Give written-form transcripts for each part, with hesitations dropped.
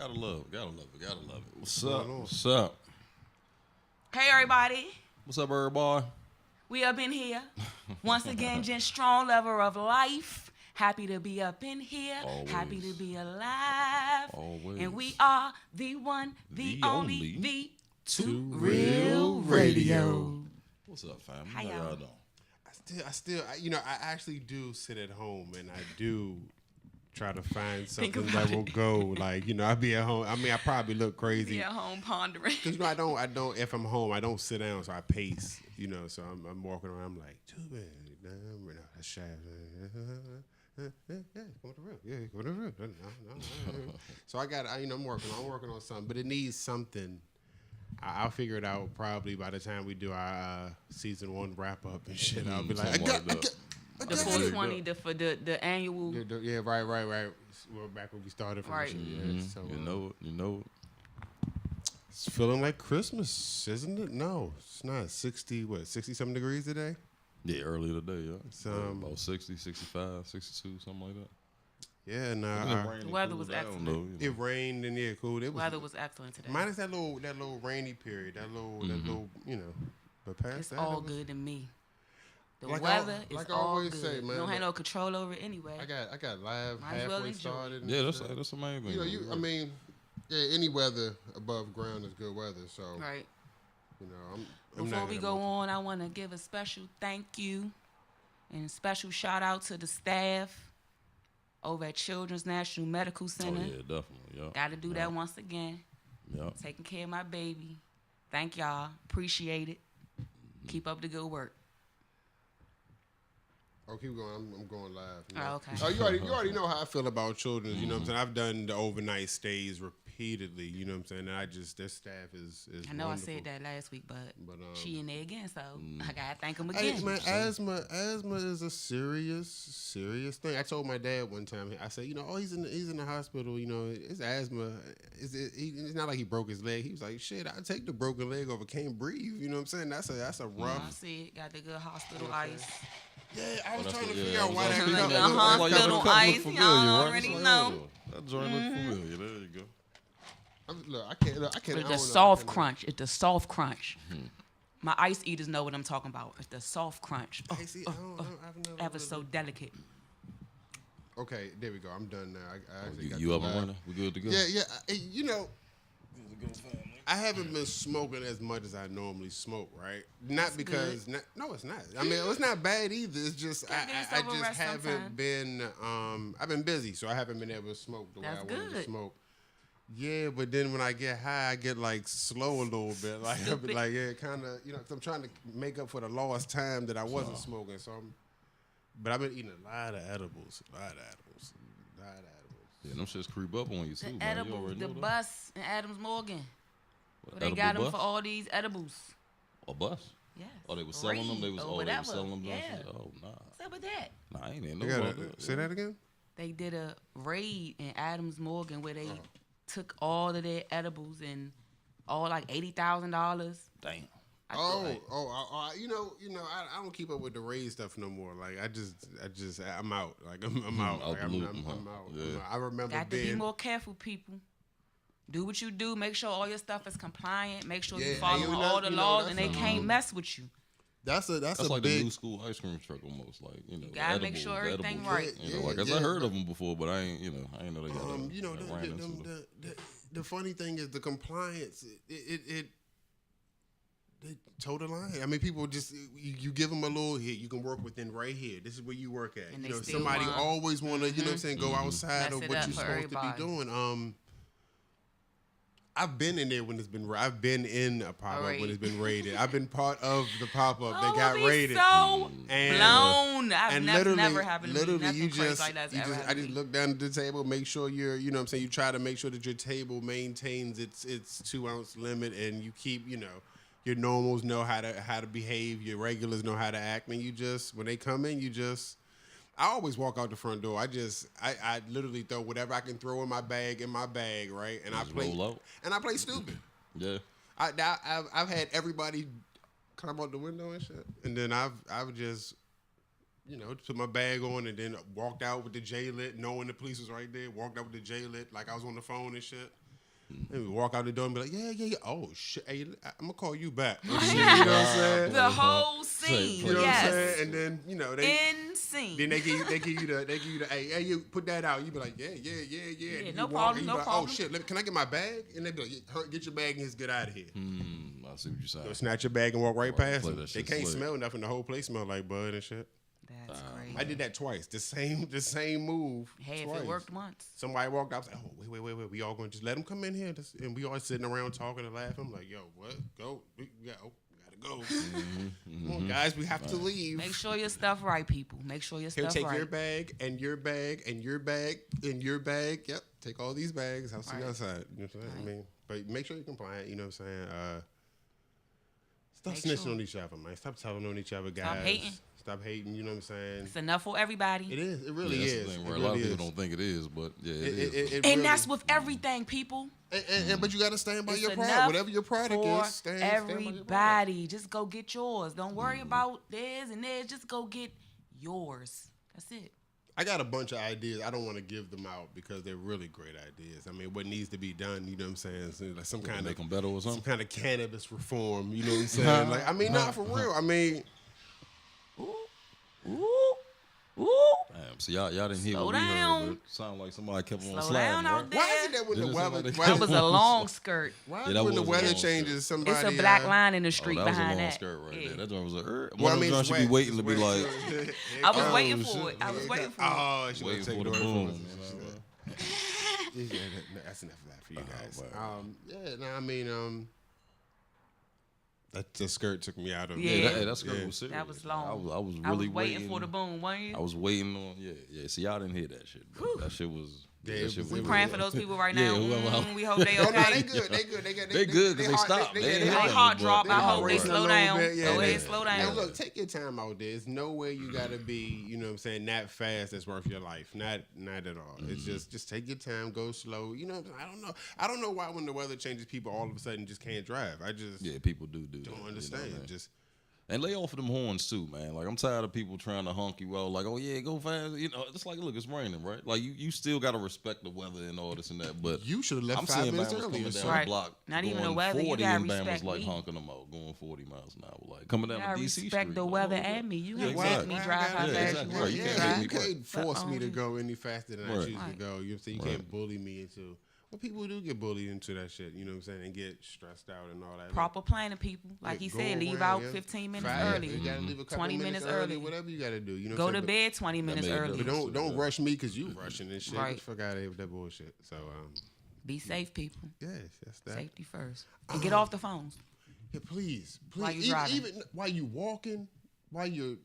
Gotta love it. What's up? What's up? Hey, everybody. What's up, everybody? We up in here. Once again, Jen Strong, lover of life. Happy to be up in here. Always. Happy to be alive. Always. And we are the one, the only, the Two Real Radio. What's up, fam? How y'all doing? I actually do sit at home and I do try to find something that will go. Like, I be at home. I mean, I probably look crazy. Be at home pondering. Because, I don't, if I'm home, I don't sit down, so I pace, so I'm walking around, I'm like, too bad. That's shy. Go to real. Yeah, go to real. No. So I'm working on something, but it needs something. I'll figure it out probably by the time we do our season 1 wrap up and shit. I'll be like, The 420, the annual. Yeah, right. We're back when we started from. Right. Yeah, so, You know it. It's feeling like Christmas, isn't it? No, it's not. 60-something degrees today? Yeah, earlier today, yeah. It's, about 60, 65, 62, something like that. Yeah, The weather was excellent. It rained and cool. The weather was excellent today. Minus that little rainy period, that little, but past it's that, all good to me. The like weather is like I all always good. say, man, you don't have no control over it anyway. I got live Might as well halfway enjoy. started. Yeah, that's the main thing. Any weather above ground is good weather. So, Right. I'm Before not we gonna- go on, I want to give a special thank you and a special shout out to the staff over at Children's National Medical Center. Oh, yeah, definitely. Yeah. Got to do that once again. Yeah. Taking care of my baby. Thank y'all. Appreciate it. Keep up the good work. Oh, keep going. I'm going live. Oh, okay. Oh, you already know how I feel about children. You know what I'm saying? I've done the overnight stays repeatedly. You know what I'm saying? And their staff is I know wonderful. I said that last week, but she in there again, so I gotta thank him Hey, again. man, asthma is a serious thing. I told my dad one time. I said, he's in the hospital. His asthma. It's not like he broke his leg. He was like, shit, I take the broken leg over. Can't breathe. You know what I'm saying? That's a rough. I see it. Got the good hospital ice. Yeah, I was trying to yeah, figure out why that. Like look- the look- hospital look- ice, familiar, y'all right? already It's like, know. That joint look familiar. There you go. Look, I can't. But I it's don't the know. soft crunch. It's the soft crunch. My ice eaters know what I'm talking about. It's the soft crunch. Hey, see, I've never Ever so delicate. Okay, there we go. I'm done now. I actually got You the up and live. running? We good to go? Yeah. I haven't been smoking as much as I normally smoke, right? Not because, no, it's not. I mean, it's not bad either. It's just Gotta get I yourself a just rest haven't sometime. been. I've been busy, so I haven't been able to smoke the way I That's wanted to good. smoke. Yeah, but then when I get high, I get like slow a little bit. Like I'll be like, kind of, because I'm trying to make up for the lost time that I wasn't smoking. So but I've been eating a lot of edibles. Yeah, them shits creep up on you too, The man. You edibles, already the know that. bus in Adams Morgan. What, They edible got them bus? for all these edibles. A bus? Yes. Oh, they were selling them? They was whatever. selling them? Yeah. Oh, nah. What's up with that? Nah, I ain't even You know gotta about that. say that again. They did a raid in Adams Morgan where they took all of their edibles and all like $80,000. Damn. I don't keep up with the raid stuff no more. Like I'm out. Like I'm out. Out Like, the I'm loop, out. huh? I'm out. Yeah. I remember Got to be being. more careful, people. Do what you do. Make sure all your stuff is compliant. Make sure Yeah, you and follow you know- all the you know, laws, that's and they a- can't mess with you. That's That's a like big. the new school ice cream truck almost. Like, the gotta make edibles, sure the everything edibles. right. I guess I heard of them before, but I ain't know they got The funny thing is the compliance. It they toe the line. I mean, people just you give them a little hit. You can work within right here. This is where you work at. And they still Somebody want- always want to, you know what I'm saying, go outside Mess of it what up you're for supposed to everybody. be doing. I've been in there when it's been. I've been in a pop up when it's been raided. I've been part of the pop up that got raided. So And- blown. I've And never happened to me. literally, Nothing you crazy just, like that's you ever just, I happened just to me. look down at the table, make sure you're, you know what I'm saying, you try to make sure that your table maintains its 2-ounce limit, and you keep, your normals know how to behave, your regulars know how to act, and you just, when they come in, I always walk out the front door. I literally throw whatever I can throw in my bag, right? And Just roll out. I play stupid. Yeah. I've had everybody climb out the window and shit, and then I've just, put my bag on and then walked out with the J-Lit, knowing the police was right there. Walked out with the J-Lit like I was on the phone and shit. And we walk out the door and be like, yeah. Oh shit, hey, I'm gonna call you back. And shit, you know what I'm saying? The whole scene. You know what I'm saying? Yes. And then In scene. then they give you the hey, you put that out. You be like, yeah. And no you walk, problem, and you no be like, problem. Oh shit, can I get my bag? And they be like, get your bag and just get out of here. I see what you're saying. Go snatch your bag and walk right past play them. that They shit can't slick. smell nothing. The whole place smell like bud and shit. That's crazy. I did that twice. The same move. Hey, twice. if it worked once. Somebody walked out. I was like, oh, wait. We all going to just let them come in here. And we all sitting around talking and laughing. I'm like, yo, what? Go. We gotta go. Come on, guys. We have to leave. Make sure your stuff right, people. Make sure your Here, stuff take right. your bag and your bag and your bag and your bag. Yep. Take all these bags. I'll see you Right. outside. You know what I'm saying? I mean, but make sure you're compliant. You know what I'm saying? Stop Make snitching sure. on each other, man. Stop telling on each other, guys. Stop hating. Stop hating. You know what I'm saying? It's enough for everybody. It is. It really That's is. the thing It where a really lot of people is. don't think it is, but yeah, it is. It And really- that's with everything, people. But you got to stand by It's your product. enough Whatever your product for is, stand by your product. everybody. Just go get yours. Don't worry about theirs and theirs. Just go get yours. That's it. I got a bunch of ideas. I don't want to give them out because they're really great ideas. I mean, what needs to be done, you know what I'm saying? So like some kind Make of them better or some something. kind of cannabis reform, you know what I'm saying? Like, I mean, not for real. I mean, Ooh. Damn, so y'all didn't hear Slow what we down. heard, but it sounded like somebody kept on Slow sliding, down right? out there. why is it that when Didn't the it sound weather, like why That is was it- a long skirt. why Yeah, is that when the was a weather long changes, skirt. somebody It's a black line in the Oh, street that was a behind long that. skirt right Yeah. there. That joint was a Well, one I of mean, them it's joints you be wet. waiting to be It's like, wet. I was Oh, waiting for shit. it. I was waiting for it. Oh, she waiting was taking for the the boom. word you for know? it. Yeah, that's enough of that for you guys. man. I mean, that the skirt took me out of Yeah. Yeah, that skirt Yeah. was serious. That was long. I was I really was waiting for the boom, weren't you? I was waiting on, yeah. See, y'all didn't hear that shit. Bro. That shit was. Yeah, that it shit was- was We it praying was- for those people right Yeah, now. whoever- We hope they No, okay. they good. They good. They good 'cause they heart- stopped. They, They they, ain't they, They hit heart but drop. they I heart hope they racing a slow little down. bit, yeah, Go they- ahead, slow down. And look, take your time out there. There's no way you gotta be, you know what I'm saying, that fast that's worth your life. Not at all. It's just take your time, go slow. You know, I don't know why when the weather changes, people all of a sudden just can't drive. I just Yeah, people do that. don't you know understand. what I mean? Just And lay off of them horns too, man. Like I'm tired of people trying to honk you out. Like, oh yeah, go fast. You know, it's like, look, it's raining, right? Like you still gotta respect the weather and all this and that. But you should have left I'm 5 seeing minutes Bama's earlier. coming So. down Right. the block, Not even going the weather, you 40 gotta and Bama's respect like me. honking them out, going 40 miles an hour, like coming down You gotta to DC respect Street. the like, weather oh, and me. You Yeah, can't exactly. make me drive how Yeah, fast exactly. you Right, want you me to can't drive. make You me can't force me to Right. go any faster than I Right. choose to Right. go. You know what I'm saying? You can't bully me into. Well, people do get bullied into that shit. You know what I'm saying? And get stressed out and all that. Proper planning, people. Like he Go said, leave around, out yeah. 15 minutes Fast. early. You gotta leave a couple 20 minutes early. Whatever you gotta do. You know. Go what to I'm saying? bed 20 minutes made a early. But difference. don't rush me because you rushing and shit. Right. Get the fuck out of here with that bullshit. So Be safe, people. yes, that's that. Safety first. And get off the phones. Yeah, please. While you even, driving. even while you walking, while you're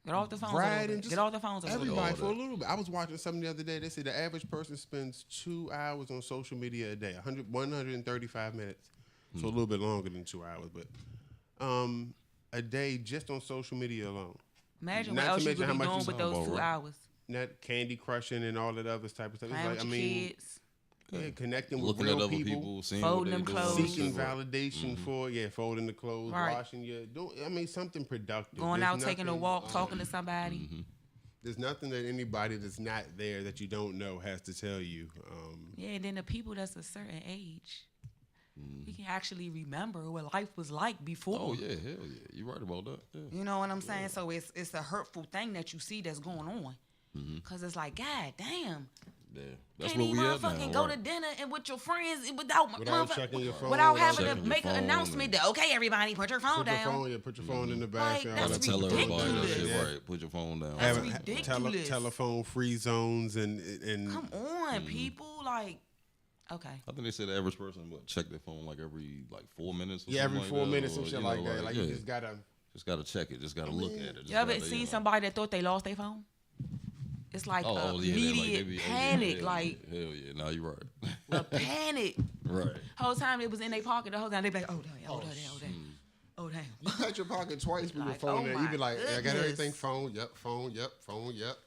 Get off the phones. riding, Get off the phones. A little bit. everybody all for a that. little bit. I was watching something the other day. They said the average person spends 2 hours on social media a day, 135 minutes. So a little bit longer than 2 hours, but a day just on social media alone. Imagine Not what to else you mention could how be much doing you with talking those about, 2 right? hours. Not candy crushing and all that other type of stuff. Playing It's with like, your I mean, kids. yeah, connecting with looking real at other people, seeing Folding what they them doing, clothes. seeking shit, right. validation for folding the clothes, Right. washing your I mean something productive. Going There's out, taking a nothing- walk, talking to somebody. Mm-hmm. There's nothing that anybody that's not there that you don't know has to tell you. Yeah, and then the people that's a certain age, Mm-hmm. we can actually remember what life was like before. Oh yeah, hell yeah, you're right about that. Yeah. You know what I'm saying? So it's a hurtful thing that you see that's going on. Cause it's like, God damn. Yeah, that's Can't what even we at now. motherfucking go right. to dinner and with your friends without checking your phone, without without having checking to your make an phone announcement that okay, everybody, put your phone Put down. put your phone in the Like, back. that's Gotta tell everybody that ridiculous. shit Yeah. right. Put your phone down. That's right. ridiculous. Telephone free zones and Come on, people. Like, okay. I think they said the average person would check their phone like every 4 minutes. Or yeah, every something 4 like minutes that, and or, shit you like know, that. Like yeah, you just gotta. just gotta check it. Just gotta look at it. Just You ever gotta, seen know. somebody that thought they lost their phone? It's like Oh, yeah, immediate they be, panic, hell like yeah, hell yeah. Nah, you're right. a panic. right. Whole time it was in their pocket. The whole time they be like, oh damn, oh damn. You pat your pocket twice with your Like, phone oh there. You my be like, I got goodness. everything. Phone, yep.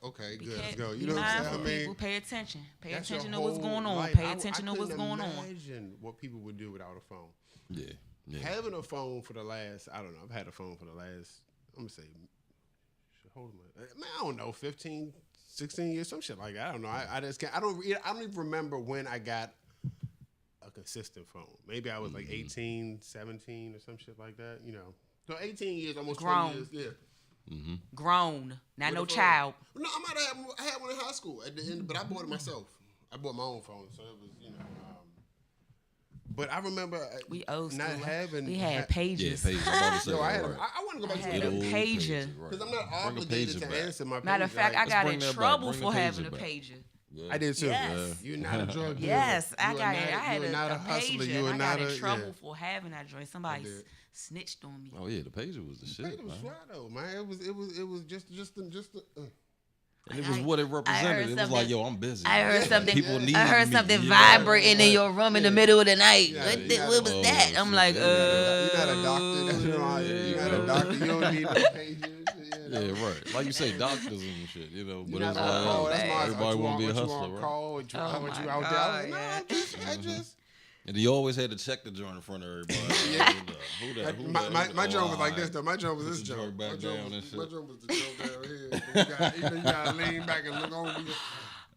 Okay, good. Let's go. You Be know what I'm mindful, saying? I mean, people. Pay attention. Pay that's your attention to what's whole going on. life. Pay attention to what's going on. Imagine what people would do without a phone. Yeah. Yeah. Having a phone for the last, I don't know. I've had a phone for the last, I'm gonna say, hold on, man, I don't know, 15, 16 years, some shit like that. I don't know. I just can't. I don't even remember when I got a consistent phone. Maybe I was like 18, 17 or some shit like that. So 18 years, almost 20 years. Yeah. Grown, not no With a phone. child. No, I had one in high school at the end, but I bought it myself. I bought my own phone, so it was but I remember We old not school. having. We had Yeah, pages. pages. I'm about to say Yo, I that, right. want to go back to had the a days. pager. Because I'm not obligated to answer my Matter of pager. fact, I Like, got bring in that back. trouble Bring the for having pager a back. pager. Yeah. I did too. Yes. You're not a drug dealer. Yes, I You are got not- it. I had you are a not a hustler. pager, You are and I not got in a trouble for having that joint. Somebody did. snitched on me. Oh yeah, the pager was the shit, It was man. fly though, man. It was just. And it was what it represented. It was like, yo, I'm busy. I heard Like, something. People need I heard me, something you know? vibrating in your room in the middle of the night. Yeah, what you the- gotta- what was oh, that? I'm shit, like, yeah. You're not a doctor. That's Yeah, you're not bro. a doctor. You don't need no pages. Yeah, right. Like you say, doctors and shit, you know. But You're it's not like, on call. That's man. my everybody want to be a what you hustler, on right? call? What you Oh out my there? I was God, like, no, I just. And you always had to check the joint in front of everybody. Yeah. Who that? Who My that? joint Oh, was like all this right. though. My joint was Put this the joint. joint back My joint down was and shit. my joint was the joint down here. You gotta lean back and look over.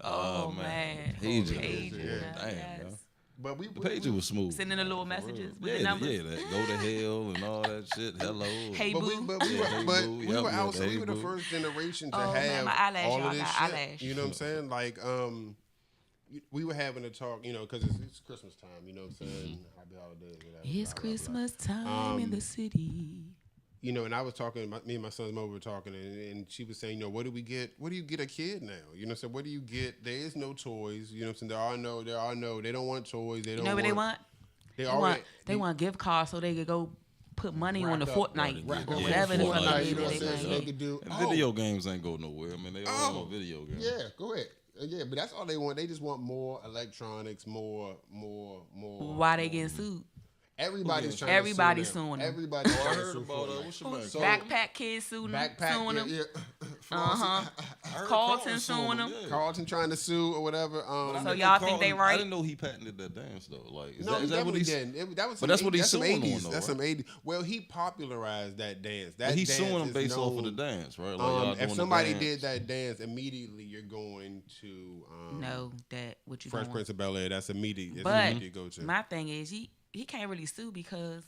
oh man, Pager. Pager, Yeah. Damn, yes. man. But we The pager was smooth. Sending the little messages with Yeah, the numbers. yeah, that go to hell and all that shit. Hello. Hey, But boo. we, but we Yeah, were, hey, but boo. we Yep, were yeah, out, so we hey, were the boo. first generation to Oh, man, have my eyelash, all y'all of this got shit. eyelash. You know what I'm saying? Like, we were having a talk, because it's Christmas time. You know what I'm saying? Happy holidays. Whatever, It's blah, blah, blah. Christmas time in the city. And I was talking, me and my son's mother were talking, and she was saying, what do we get? What do you get a kid now? You know what I'm saying? What do you get? There is no toys. You know what I'm saying? There are no, they don't want toys. They don't You know what they want? They want gift cards so they could go put money on the Rack up, Fortnite rack or up whatever the Fortnite, fuck you it know is what I'm they saying? want. They could do. And video games ain't go nowhere. I mean, they all Oh. video games. Yeah, go ahead. Yeah, but that's all they want. They just want more electronics, more. Why they getting sued? Everybody's trying Everybody's to sue them. suing them. Everybody's Oh, I trying to heard sue about Fortnite. what's your man? So- Backpack kids suing them. Backpack, them. yeah. Uh-huh. I heard Carlton suing them. yeah. Carlton trying to sue or whatever. But I So think y'all that think they Carlton- right? I didn't know he patented that dance though. Like, is No, that, he is that what definitely he's? didn't. That was But that's what he's that's some suing on, 80s. though, That's right? some 80s. Well, he popularized that dance. That But he's dance suing them is based off of the known- dance, right? Like y'all doing if the somebody dance. did that dance, immediately you're going to No, that what you Fresh doing. Prince of Bel Air. That's immediate. That's But immediate go to. my thing is he can't really sue because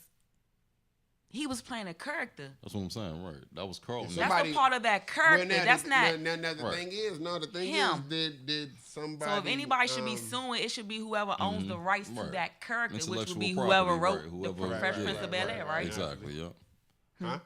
he was playing a character. That's what I'm saying, right? That was Carlton. If somebody- That's a part of that character. That's not. Now the Right. thing is, the thing him. is, did somebody? So if anybody should be suing, it should be whoever owns the rights to Right. that character, which would Intellectual be property, whoever right, wrote whoever- the Fresh right, Prince of Bel Air, right? Exactly. Yeah. Huh?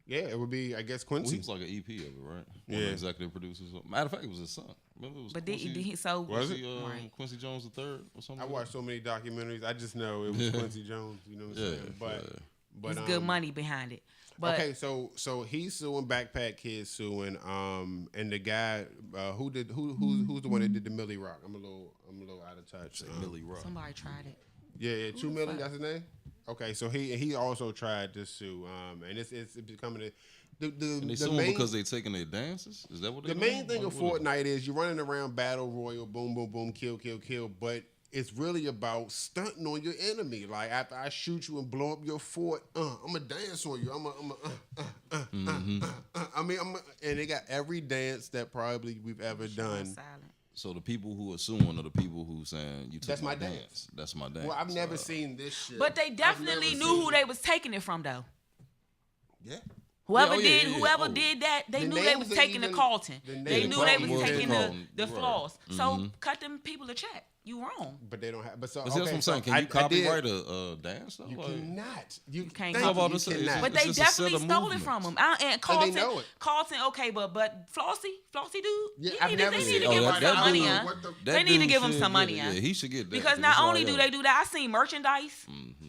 Yeah, it would be, I guess, Well, Quincy. he was like an EP of it, right? One Yeah. of the executive producers. Matter of fact, it was his son. Remember, it was But Quincy, did he? So Was it? Right. Quincy Jones the third or something? I like watched so many documentaries. I just know it was Yeah. Quincy Jones. You know what I'm Yeah, saying? But There's good money behind it. But okay, so he's suing Backpack Kid suing, and the guy who's the one that did the Millie Rock? I'm a little out of touch. that. Millie Rock. somebody tried it. Yeah, 2 million. That's his name. Okay, so he also tried to sue, and it's becoming And they the suing main because they taking their dances. Is that what they? the main thing doing? of What is it? Fortnite is you're running around battle royal, boom, boom, boom, kill, kill, kill, but it's really about stunting on your enemy. Like after I shoot you and blow up your fort, I'm gonna dance on you. And they got every dance that probably we've ever done. Silent. So the people who are suing are the people who saying you took That's my my dance. dance. That's my dance. Well, I've never seen this shit. But they I've definitely never knew seen- who they was taking it from, though. Yeah. Whoever Yeah, oh, yeah, did, yeah, yeah. whoever Oh. did that, they The knew they names was are taking the even- Carlton. the They names knew are they even was the taking Carlton, the right. flaws. So cut them people a check. You wrong. But they don't have. But so But see, that's what I'm saying. Can you copyright a dance though? You Like, cannot. You can't thank copy. you, I'm about you to say, cannot. But It's they just a set definitely of stole it movements. from him. And Carlton, know it. Carlton, okay, but Flossie dude, Yeah, he I've need never they seen need to it. give Oh, him that some money, dude- huh? what the- that They need to dude give him should some money, get it. huh? Yeah, he should get that. Because it's not like, only do yo, they do that, I seen merchandise,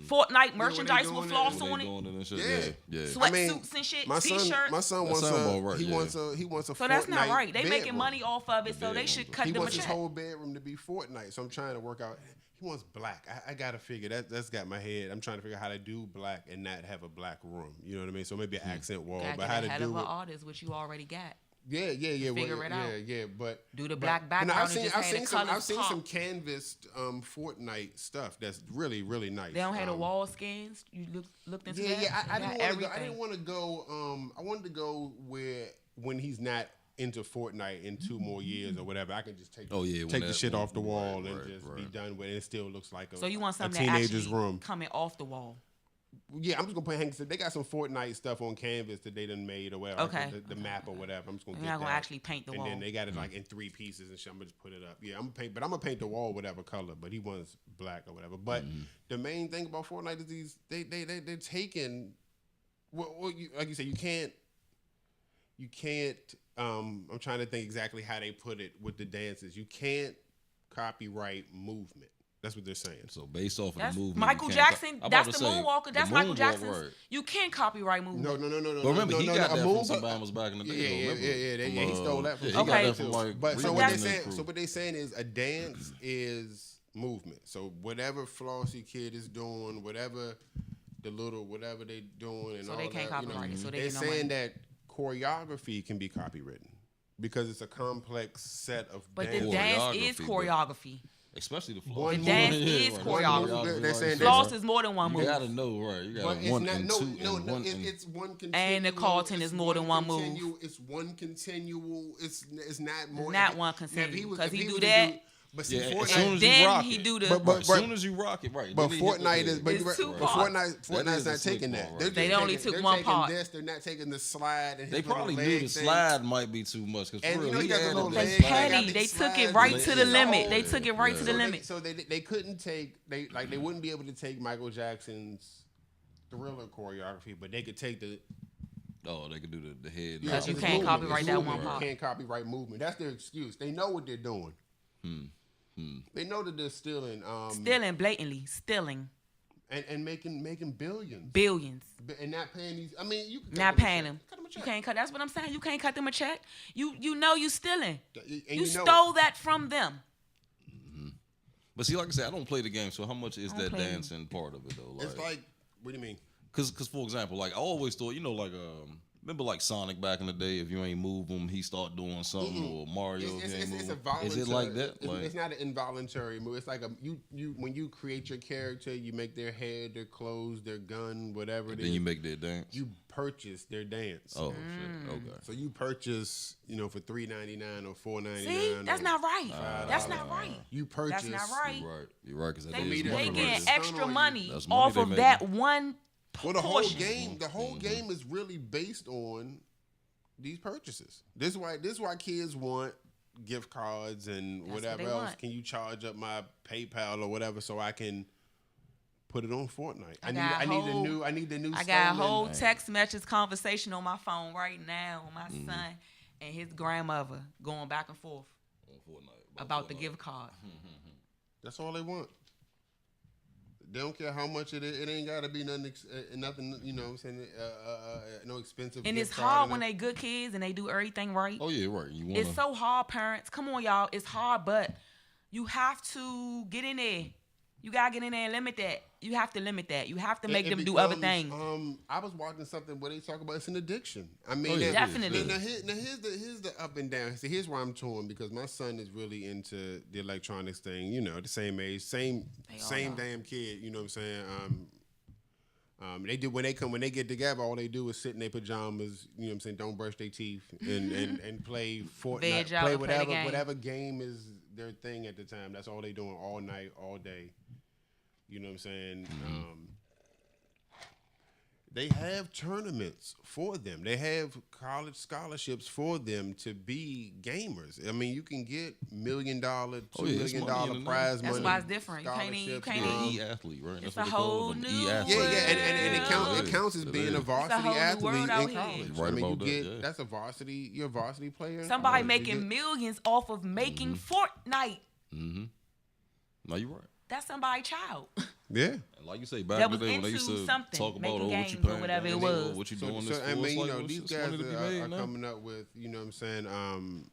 Fortnite merchandise doing with it, floss when they on it, doing it and shit, Yeah. yeah. sweatsuits and shit, My t-shirts. son wants sound about a. right, He yeah. wants a. He wants a. So that's not Fortnite right. They making bedroom. money off of it, so they bedroom. should cut He them a wants his check. whole bedroom to be Fortnite. So I'm trying to work out. He wants black. I gotta figure that's got my head. I'm trying to figure out how to do black and not have a black room. You know what I mean? So maybe an accent wall, Gotta but get how a to hell do of an it. artist, which you already got. Yeah. Figure well, it out. Yeah. But Do the but- black but background I've and seen just I've have the seen some colors pop. canvassed Fortnite stuff that's really nice. They don't have the wall skins. You looked into Yeah, that. I They got didn't want to go. I everything. didn't want to go. I wanted to go when he's not into Fortnite in 2 more years or whatever, I can just take when the that- shit off the wall right, and just be right. done with it. It still looks like So you want a something that teenager's actually room. coming off the wall? Yeah, I'm just gonna put hang. They got some Fortnite stuff on canvas that they done made or whatever. Okay. Like the map or whatever. I'm just gonna You're get not gonna that. actually paint the and wall. then they got it like in 3 pieces and shit. I'm gonna just put it up. Yeah, I'm gonna paint the wall whatever color. But he wants black or whatever. But the main thing about Fortnite is they're taking. Well, like you said, you can't. I'm trying to think exactly how they put it with the dances. You can't copyright movement. That's what they're saying. So based off of That's the movement, Michael you can't Jackson. I'm about That's to the say, moonwalker. That's the Michael moonwalk, Jackson's. right. You can't copyright movement. No. But remember, he got that from moon- some Bama's back in the day. Yeah, though, he stole that from. he Okay. got that from like. But so Regan what they and saying? crew. So what they saying is a dance is movement. So whatever Flossie kid is doing, whatever they doing, and So all they can't that, copyright it, so they they're get no saying money. that choreography can be copywritten because it's a complex set of. But dance. the dance is Choreography, choreography. Especially the floss. One The dance move. is right. choreography. They're saying Floss is more than one You move. gotta know, right? You But gotta it's one not and no, two no, and no. one. It's one continual. And the Carlton is more than one move. It's one continual. It's not more. Not one Now, if continual, was- 'cause if he do was that. to But see, Yeah, as Fortnite. soon as you Then rock he it. do the. But- As soon as you rock it, right. But then he hit the Fortnite is, head. but, It's you're right, two but parts. Fortnite's That is not the slick taking part that. right They're there. They just only taking- took they're one taking part. This, they're not taking the slide. And They his little probably knew leg the thing. slide might be too much. Cause for And you real, know he he got the added little that leg. They They got petty. these They took it slides. right They- to the it's limit. all- They took it right to the So limit. So they couldn't take they wouldn't be able to take Michael Jackson's Thriller choreography, but they could take the. Oh, they could do the head. Because you it's can't movement. copyright It's that movement. one part. You can't copyright movement. That's their excuse. They know what they're doing. They know that they're stealing. Stealing blatantly. Stealing And making billions. billions. And not paying these. I mean, you can Not cut them a paying check. them. Cut them a You check. can't cut. That's what I'm saying. You can't cut them a check. You know you stealing. And You know- stole that from them. But see, like I said, I don't play the game, so how much is I don't that play dancing part of it though? It's like, what do you mean? Cause for example, like I always thought, like remember like Sonic back in the day, if you ain't move him, he start doing something, or Mario if you ain't move It's a him. voluntary. Is it like that? It's not an involuntary move. It's like you when you create your character, you make their head, their clothes, their gun, whatever it is. Then you make that dance. You purchase their dance. Oh shit. Okay. So you purchase, for $3.99 or $4.99. See, that's not right. That's $5. not right. You purchase. That's not right. You're right, because They that is made it money they right getting there. Stun extra on you. money That's money off they of making. that one Well, the whole portion. game, game is really based on these purchases. This is why kids want gift cards and That's whatever what they else. want. Can you charge up my PayPal or whatever so I can put it on Fortnite? I got a need the new. I got a stolen- whole text message conversation on my phone right now with my son and his grandmother going back and forth On Fortnite, about the Fortnite. gift card. That's all they want. They don't care how much it is. It ain't got to be nothing. Nothing. You know what I'm saying? No expensive. And gift it's card hard or when nothing. they good kids and they do everything right. Oh yeah, right. You wanna It's so hard, parents. Come on, y'all. It's hard, but you have to get in there. You gotta get in there and limit that. You have to limit that. You have to make It them do other becomes, things. I was watching something where they talk about it's an addiction. I mean, Oh, yeah, Definitely. Now, here's the up and down. See, here's where I'm torn because my son is really into the electronics thing. The same age, same are. damn kid. You know what I'm saying? They do when they get together. All they do is sit in their pajamas. You know what I'm saying? Don't brush their teeth and play Fortnite. Veg out Play and play the game. whatever game is their thing at the time. That's all they doing all night, all day. You know what I'm saying? They have tournaments for them. They have college scholarships for them to be gamers. I mean, you can get $1 million, $2 it's million money in the prize That's money. why it's different. You can't even- you scholarships. can't yeah, e-athlete, right? It's That's what a they call whole them, new e-athlete. Yeah, it counts as It being is. a varsity whole new athlete world out in here. college. You're right I mean, about you that, get yeah. that's you're a varsity player. Somebody You making get- millions off of making Fortnite. No, you're right. That's somebody's child. Yeah. And like you say, back That in the was day when they used into to something, talk about making what you games or paying, whatever it down, was. what you doing this So for. I mean, It's like, these it's guys money to be are made now. coming up with, you know what I'm saying?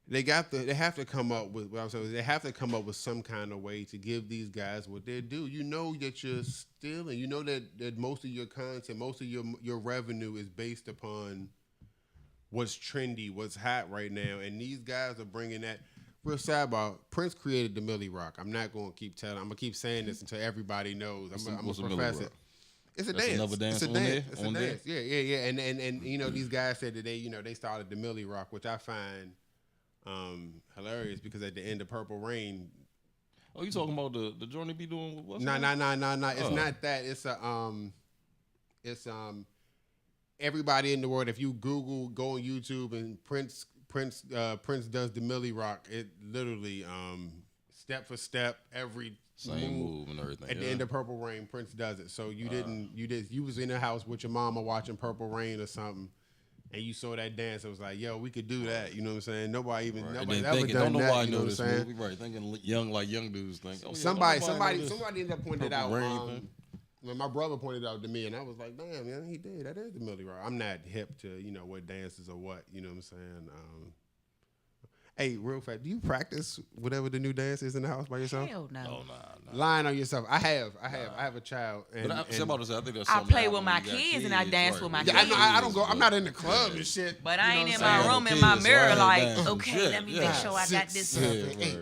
They have to come up with. What I'm saying is they have to come up with some kind of way to give these guys what they do. You know that you're stealing. You know that most of your content, most of your revenue is based upon what's trendy, what's hot right now, and these guys are bringing that. Real sidebar. Prince created the Millie Rock. I'm not going to keep telling. I'm gonna keep saying this until everybody knows. I'm What's gonna the Millie profess it. Rock? It's a That's dance. another dance It's a on dance. there? It's a On dance. Yeah. And you know, these guys said that they started the Millie Rock, which I find hilarious because at the end of Purple Rain. Oh, you talking about the joint they be doing with what's No. It's not that. It's everybody in the world. If you go on YouTube and Prince does the Millie Rock, it literally step for step every same move and everything. At the end of Purple Rain, Prince does it. So you was in the house with your mama watching Purple Rain or something, and you saw that dance. It was like, yo, we could do that. You know what I'm saying? Nobody's ever done that. You know what I'm saying? Movie, right? Thinking young dudes think. Oh, somebody ended up pointing it out. When my brother pointed it out to me, and I was like, damn, man, he did. That is the Millie Rock. I'm not hip to what dances or what. You know what I'm saying? Hey, real fast, do you practice whatever the new dance is in the house by yourself? Hell no. Oh, nah. Lying on yourself. I have a child. And, But I'm about to say, I think that's I something play that with my when you got kids and I dance with my yeah, kids. I don't go. I'm not in the club and shit. But I ain't in what I'm my saying? room in my Kids, mirror right, like, dance. okay, Yeah, let me yeah. make sure I got this. 7, Yeah, 8.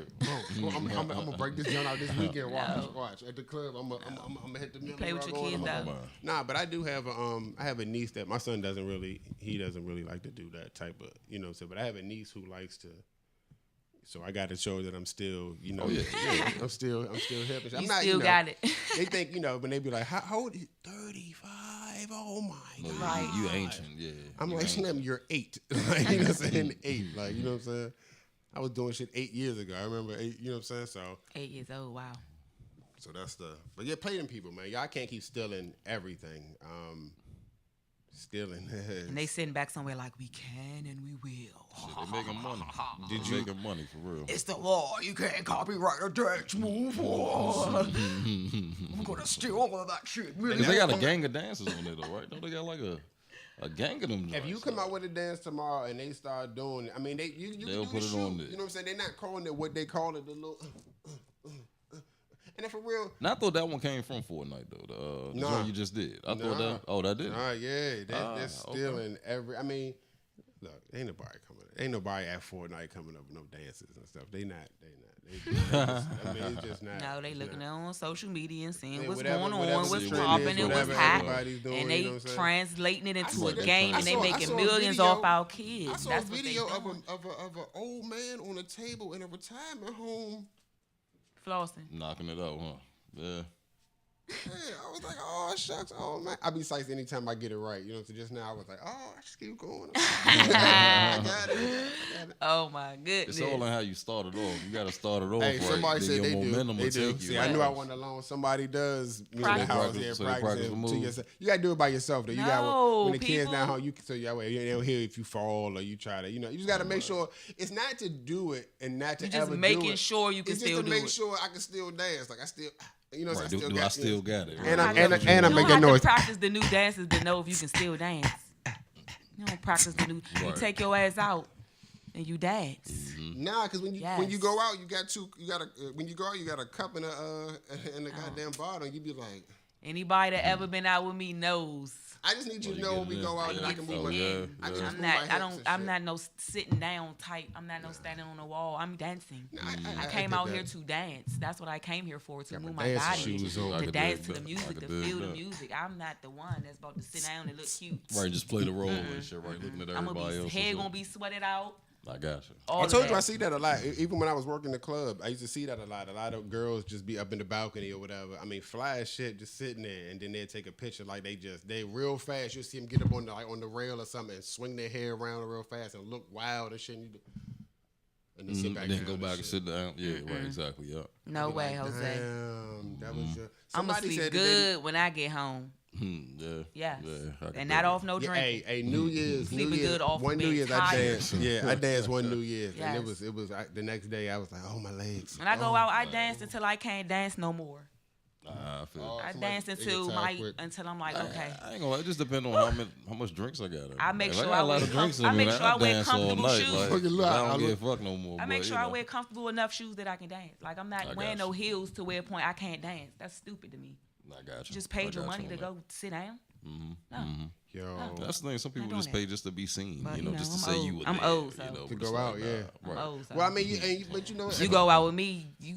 right. I'm gonna break this joint out this weekend. No. Watch at the club. I'm gonna hit the Millie Play with Rock your on. kids, though. Nah, but I do have I have a niece that my son doesn't really like to do that type of But I have a niece who likes to. So I got to show that I'm still, I'm still hip. I'm not, still got it. They think, when they be like, how old are you? 35. Oh my God. Right. You ancient, yeah. I'm like, Slim, you're 8. Like, you know what I'm saying? 8. Like, you know what I'm saying? I was doing shit 8 years ago. I remember 8, you know what I'm saying? So 8 years old, wow. So that's but yeah, play them people, man. Y'all can't keep stealing everything. Stealing. And they sitting back somewhere like, we can and we will. Shit, they making money. Making money for real? It's the law. You can't copyright a dance move. I'm gonna steal all of that shit. Because they got a gang of dancers on there, though, right? Don't they got like a gang of them? If you come out with a dance tomorrow and they start doing it, I mean, they'll put it on there. You know what I'm saying? They're not calling it what they call it, the little. And if for real, now, I thought that one came from Fortnite though. The joint you just did. I thought that. Oh, that did. Yeah, they're stealing every. I mean, look, ain't nobody at Fortnite coming up with no dances and stuff. They not. I mean, it's just not. No, they looking on social media and seeing what's whatever- going whatever on, the what's trend popping is, and what's whatever hot, everybody's doing, and they you know what I'm saying? translating it into a that- game, and they I making saw a millions video- off our kids. I saw That's a what they video doing. of an old man on a table in a retirement home. Flossing. Knocking it out, huh? Yeah. Yeah, I was like, oh shucks, oh man. I be psyched anytime I get it right. You know, so just now I was like, oh, I just keep going. I got it. Oh my goodness. It's all in how you started off. You got to start it off Hey, right. somebody Then said your they do. momentum They will do. take you. See, I knew I wasn't alone. Somebody does. You know, in the house, Practice. yeah, So they practice practice the to move. yourself. You got to do it by yourself. Though. You got No, when the kids people- down home. You so yeah, they don't hear if you fall or you try to. You know, you just got to make sure it's not to do it and not to You're just ever do making it. sure you can It's still just to do make it. sure I can still dance. Like I still. You know, Right. so I still got it. Right? And I You make don't that have noise. to practice the new dances to know if you can still dance. You don't practice the new. You Right. take your ass out and you dance. Nah, because when you Yes. go out, you got when you go out, you got a cup and a goddamn bottle. And you be like, Anybody that ever been out with me knows. I just need you to Well, know you when we get go out it. that I can move my Yeah. head. I can just I'm move my not. hips I and don't. I'm shit. not no sitting down type. I'm not no standing on the wall. I'm dancing. Nah, I came get out that. here to dance. That's what I came here for, to Got move my my dancing body, shoes on. I to could dance dig to the that. I music, could to dig feel the that. music. I'm not the one that's about to sit down and look cute. Right, just play the role and shit, right? Looking at I'm gonna everybody be else. head and gonna shit. be sweated out. I got you. All I of told you that. I see that a lot. Even when I was working the club, I used to see that a lot. A lot of girls just be up in the balcony or whatever. I mean, fly as shit, just sitting there, and then they'd take a picture like they real fast. You see them get up on the rail or something and swing their hair around real fast and look wild and shit. And then sit back And then down go and back and shit. sit down. Yeah, right, exactly. Yeah. No way, Like, Jose. Damn, that was your. I'm gonna Somebody sleep said that good when I get home. Yeah. Yes. Yeah. I could And dig not it. off no Yeah, drinking. hey, New Year's, Sleeping New Year's, good off one New being Year's I tired. danced. Yeah, I danced one New Year's, and Yes. it was the next day I was like, oh my legs. When I go out, I dance until I can't dance no more. I feel. I somebody- dance they get until tired quick. I'm like, okay. I ain't gonna. It just depends on how much drinks I got. I make If sure I got I a lot wear of drinks in I me, make man, sure I wear dance all comfortable night. shoes. Like, Look at look, I I don't look- give a fuck no more. I make but, sure you I know. wear comfortable enough shoes that I can dance. Like I'm I not got wearing no you. heels to where a point I can't dance. That's stupid to me. I got you. You just paid I your got money you to on go sit down. that. No. Yo, That's the thing. Some people doing just that. pay just to be seen. But, you know, you know, just to I'm say old. you were I'm there. old, so. You know, To but go it's out, like, yeah. Right. I'm old, so. well, I mean, but you know, You go out with me, you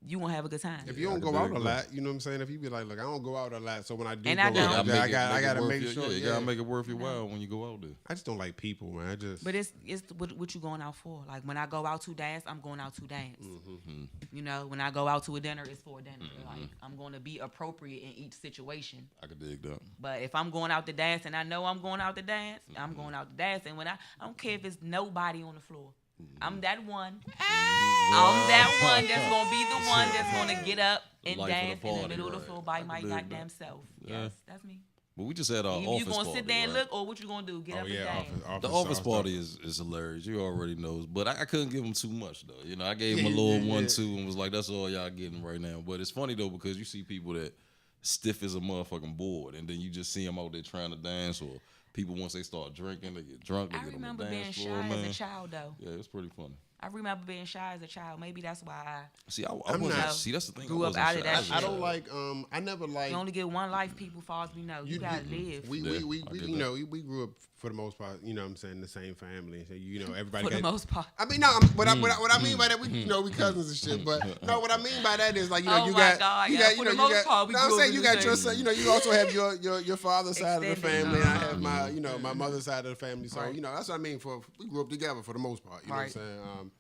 you won't have a good time. If you don't go out a lot, you know what I'm saying? If you be like, look, I don't go out a lot, so when I do And go I don't. out, I gotta make sure. You gotta make it worth your while when you go out there. I just don't like people, man. But it's what you going out for. Like when I go out to dance, I'm going out to dance. Mm-hmm. You know, when I go out to a dinner, it's for a dinner. Like I'm going to be appropriate in each situation. I could dig that. But if I'm going out to dance and I know I'm going out to dance, I'm going out to dance. And when I don't care if it's nobody on the floor. I'm that one. I'm that one that's gonna be the one that's gonna get up and dance in the middle of the floor by my goddamn self. Yes, that's me. But we just had our office party. You gonna sit there and look, or what you gonna do? Get up and dance. The office party is hilarious. You already know. But I couldn't give them too much though. You know, I gave them a little 1-2 and was like, that's all y'all getting right now. But it's funny though because you see people that stiff as a motherfucking board, and then you just see them out there trying to dance, or people once they start drinking, they get drunk. They get on the dance floor, being shy man. as a child though. Yeah, it's pretty funny. I remember being shy as a child. Maybe that's why I see. I wasn't. See, that's the thing. Grew up out of that. I don't like. I never like. You only get one life, people. Far as we know, you gotta live. We you know we grew up for the most part. You know what I'm saying, the same family. So you know everybody. For the most part. I mean, no. What I mean by that, we you know we cousins and shit. But no, what I mean by that is like you know you got you got. I'm saying you got your son. You know you also have your father's side of the family. And I have my my mother's side of the family. So you know that's what I mean. We grew up together for the most part. You know what I'm saying.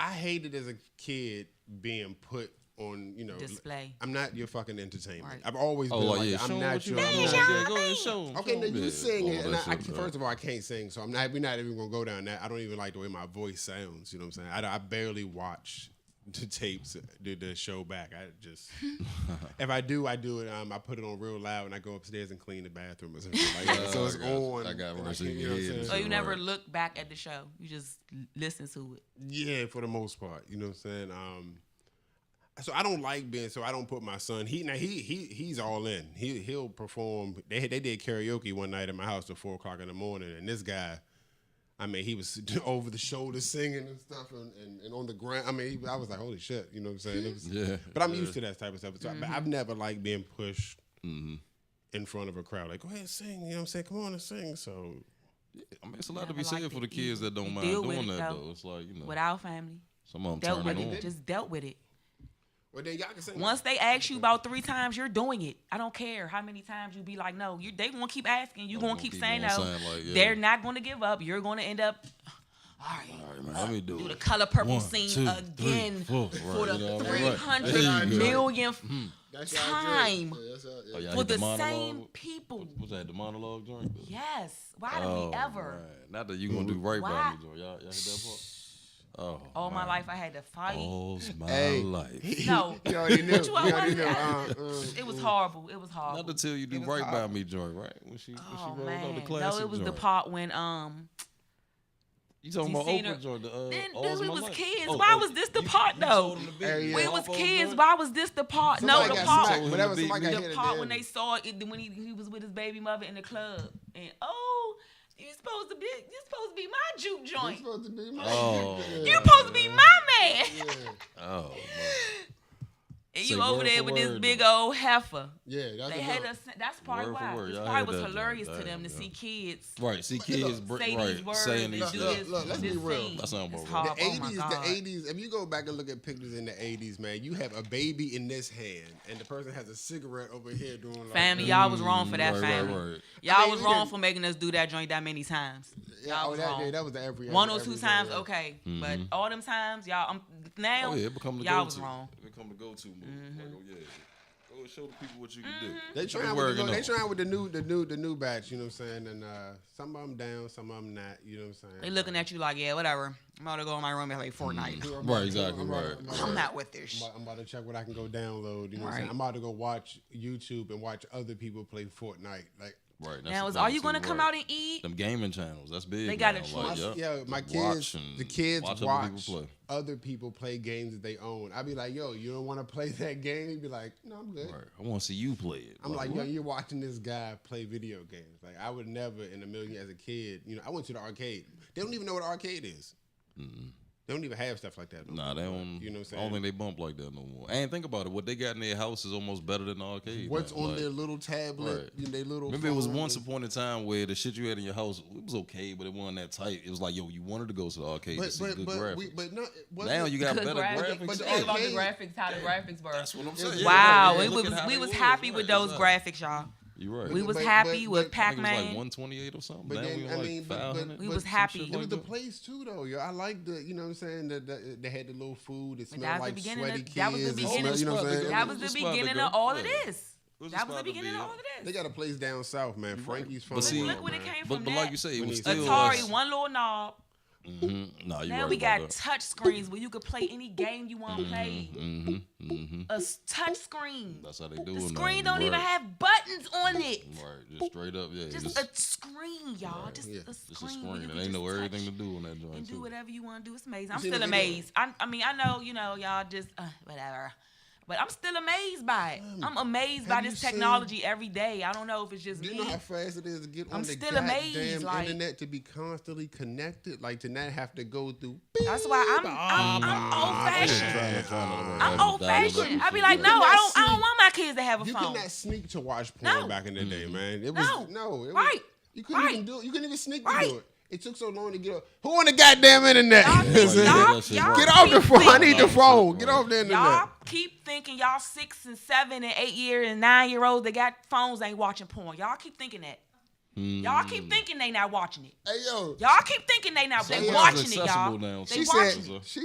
I hated as a kid being put on, display. I'm not your fucking entertainment. Right. I've always been like that. I'm not your. Go ahead, show them. Okay, now you sing it. And first of all, I can't sing, so we're not even gonna go down that. I don't even like the way my voice sounds. You know what I'm saying? I barely watch the tapes, the show back. I just if I do it. I put it on real loud and I go upstairs and clean the bathroom or something like that. So it's on. I got So you never look back at the show. You just listen to it. Yeah, for the most part. You know what I'm saying? So I don't like being. So I don't put my son. He's all in. He'll perform. They did karaoke one night at my house till 4:00 in the morning, and this guy. I mean, he was over the shoulder singing and stuff, and on the ground. I mean, I was like, "Holy shit!" You know what I'm saying? But I'm used to that type of stuff. So I've never liked being pushed in front of a crowd. Like, go ahead and sing. You know what I'm saying? Come on and sing. So, I mean, it's a lot to be said for the kids that don't mind doing that though. It's like with our family, some of them turn it on. Just dealt with it. Well, then y'all can sing. Once they ask you about 3 times, you're doing it. I don't care how many times you be like, no. They gonna keep asking. You gonna keep saying no. They're not gonna give up. You're gonna end up. All right, man. Let me do the Color Purple scene again for the 300 millionth time for the same people. Was that the monologue joint? Yes. Why do we ever? Man. Not that you gonna do right by me, joint. Y'all hit that part? Oh, all my life I had to fight. All my life. No. You already knew. It was horrible. It was horrible. Not until you do right by me, joint, right? When she rolled on the classic. No, it was the part when you talking about Oprah joint? Then we was kids. Why was this the part though? We was kids. Why was this the part? No, the part. The part when they saw it when he was with his baby mother in the club and You're supposed to be my juke joint. You're supposed to be my You're supposed to be my man. Yeah. Oh, man. And you over there with this big old heifer. Yeah, that's probably why. It probably was hilarious to them to see kids. Right, see kids saying these shit. Look, let's be real. That's not the 80s, if you go back and look at pictures in the 80s, man, you have a baby in this hand, and the person has a cigarette over here doing like... Family, y'all was wrong for that, family. Y'all was wrong for making us do that joint that many times. Y'all was wrong. That was the every 1 or 2 times, okay. But all them times, y'all, now, y'all was wrong. It become the go-to move. Like, go show the people what you can do. They trying with the new batch, you know what I'm saying? And some of them down, some of them not, you know what I'm saying? They looking at you like, yeah, whatever. I'm about to go in my room and play Fortnite. Right, exactly, right. I'm not with this shit. I'm about to check what I can go download, you know what I'm saying? I'm about to go watch YouTube and watch other people play Fortnite. Like, right. Now, are you going to come out and eat? Them gaming channels, that's big. They got a choice. My kids, the kids watch other people play games that they own. I'd be like, yo, you don't want to play that game? He'd be like, no, I'm good. Right. I want to see you play it. I'm like, yo, you're watching this guy play video games. Like, I would never in a million as a kid, I went to the arcade. They don't even know what an arcade is. They don't even have stuff like that. Nah, they don't. You know what I'm saying? I don't think they bump like that no more. And think about it. What they got in their house is almost better than the arcade. What's on their little tablet? Right. Their little. Remember, it was once upon a time where the shit you had in your house, it was okay, but it wasn't that tight. It was like, yo, you wanted to go to the arcade to see good graphics. Now you got better graphics. But think about the graphics, how the graphics were. That's what I'm saying. Wow, we was happy with those graphics, y'all. You're right. We was happy with Pac-Man. It was like 128 or something. But now then, but we was happy. It was the place too, though. Yo, I like the, you know what I'm saying? They had the little food. It smelled like sweaty kids. That was the beginning. You know what I'm saying? That was the beginning of all of this. That was the beginning of all of this. They got a place down south, man. Frankie's Phone. Look where it came from. But like you say, it was still Atari, one little knob. Nah, you now right we got that. touch screens where you could play any game you want to play. A touch screen. That's how they do it. The screen don't even have buttons on it. Right, just straight up, yeah. Just a screen, y'all. Just a screen. And they know everything to do on that joint. And do whatever you want to do. It's amazing. I'm still amazed. I mean, I know, y'all just whatever. But I'm still amazed by it. I'm amazed by this technology every day. I don't know if it's just me. Do you know how fast it is to get on the still goddamn amazed, internet, to be constantly connected, like to not have to go through. That's why I'm old-fashioned. I'm old-fashioned. I be like, no, I don't want my kids to have a phone. You could not sneak to watch porn back in the day, man. It was right. You couldn't even do it. You couldn't even sneak to do it. It took so long to get up. Who on the goddamn internet? Y'all get off the phone. I need the phone. Get off the internet. Y'all keep thinking y'all 6 and 7 and 8 and 9-year-olds that got phones ain't watching porn. Y'all keep thinking that. Y'all keep thinking they not watching it. Hey yo. Y'all keep thinking they not. They watching it, y'all. Now. She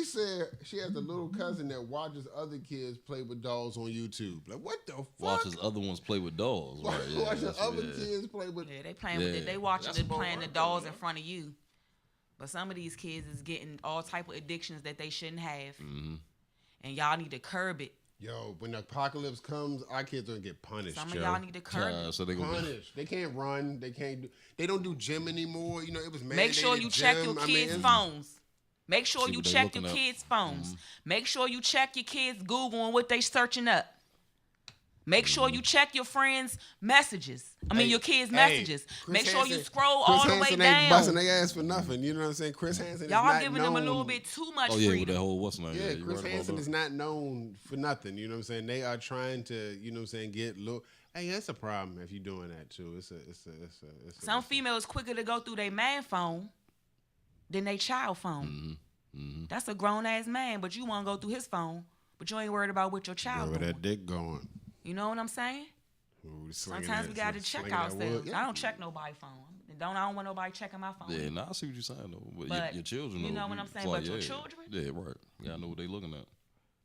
said she has a little cousin that watches other kids play with dolls on YouTube. Like what the fuck? Watches other ones play with dolls. Right? Yeah, watches other kids play with. Yeah, they playing with it. They watching it playing the dolls in front of you. But some of these kids is getting all type of addictions that they shouldn't have, and y'all need to curb it. Yo, when the apocalypse comes, our kids are gonna get punished. Some of y'all need to curb it. So they punished. They can't run. They don't do gym anymore. You know, it was mandated. Make sure you check your kids' phones. Make sure you check your kids' phones. Make sure you check your kids' Google and what they searching up. Make sure you check your friends' messages. Your kids' messages. Make sure you scroll all the way down. Ain't busting their ass for nothing. You know what I'm saying? Chris Hansen y'all is not giving them a little bit too much freedom. With that whole what's name? Yeah, Chris Hansen is not known for nothing. You know what I'm saying? They are trying to, you know what I'm saying, get low. Hey, that's a problem if you're doing that too. Some females quicker to go through their man phone than their child phone. That's a grown ass man, but you want to go through his phone, but you ain't worried about what your child doing. Where that dick going? You know what I'm saying? Sometimes we got to check ourselves. Yeah. I don't check nobody's phone. I don't want nobody checking my phone. Yeah, I see what you're saying though. But your children, you know what I'm saying. But your children, yeah, right. Yeah, I know what they looking at.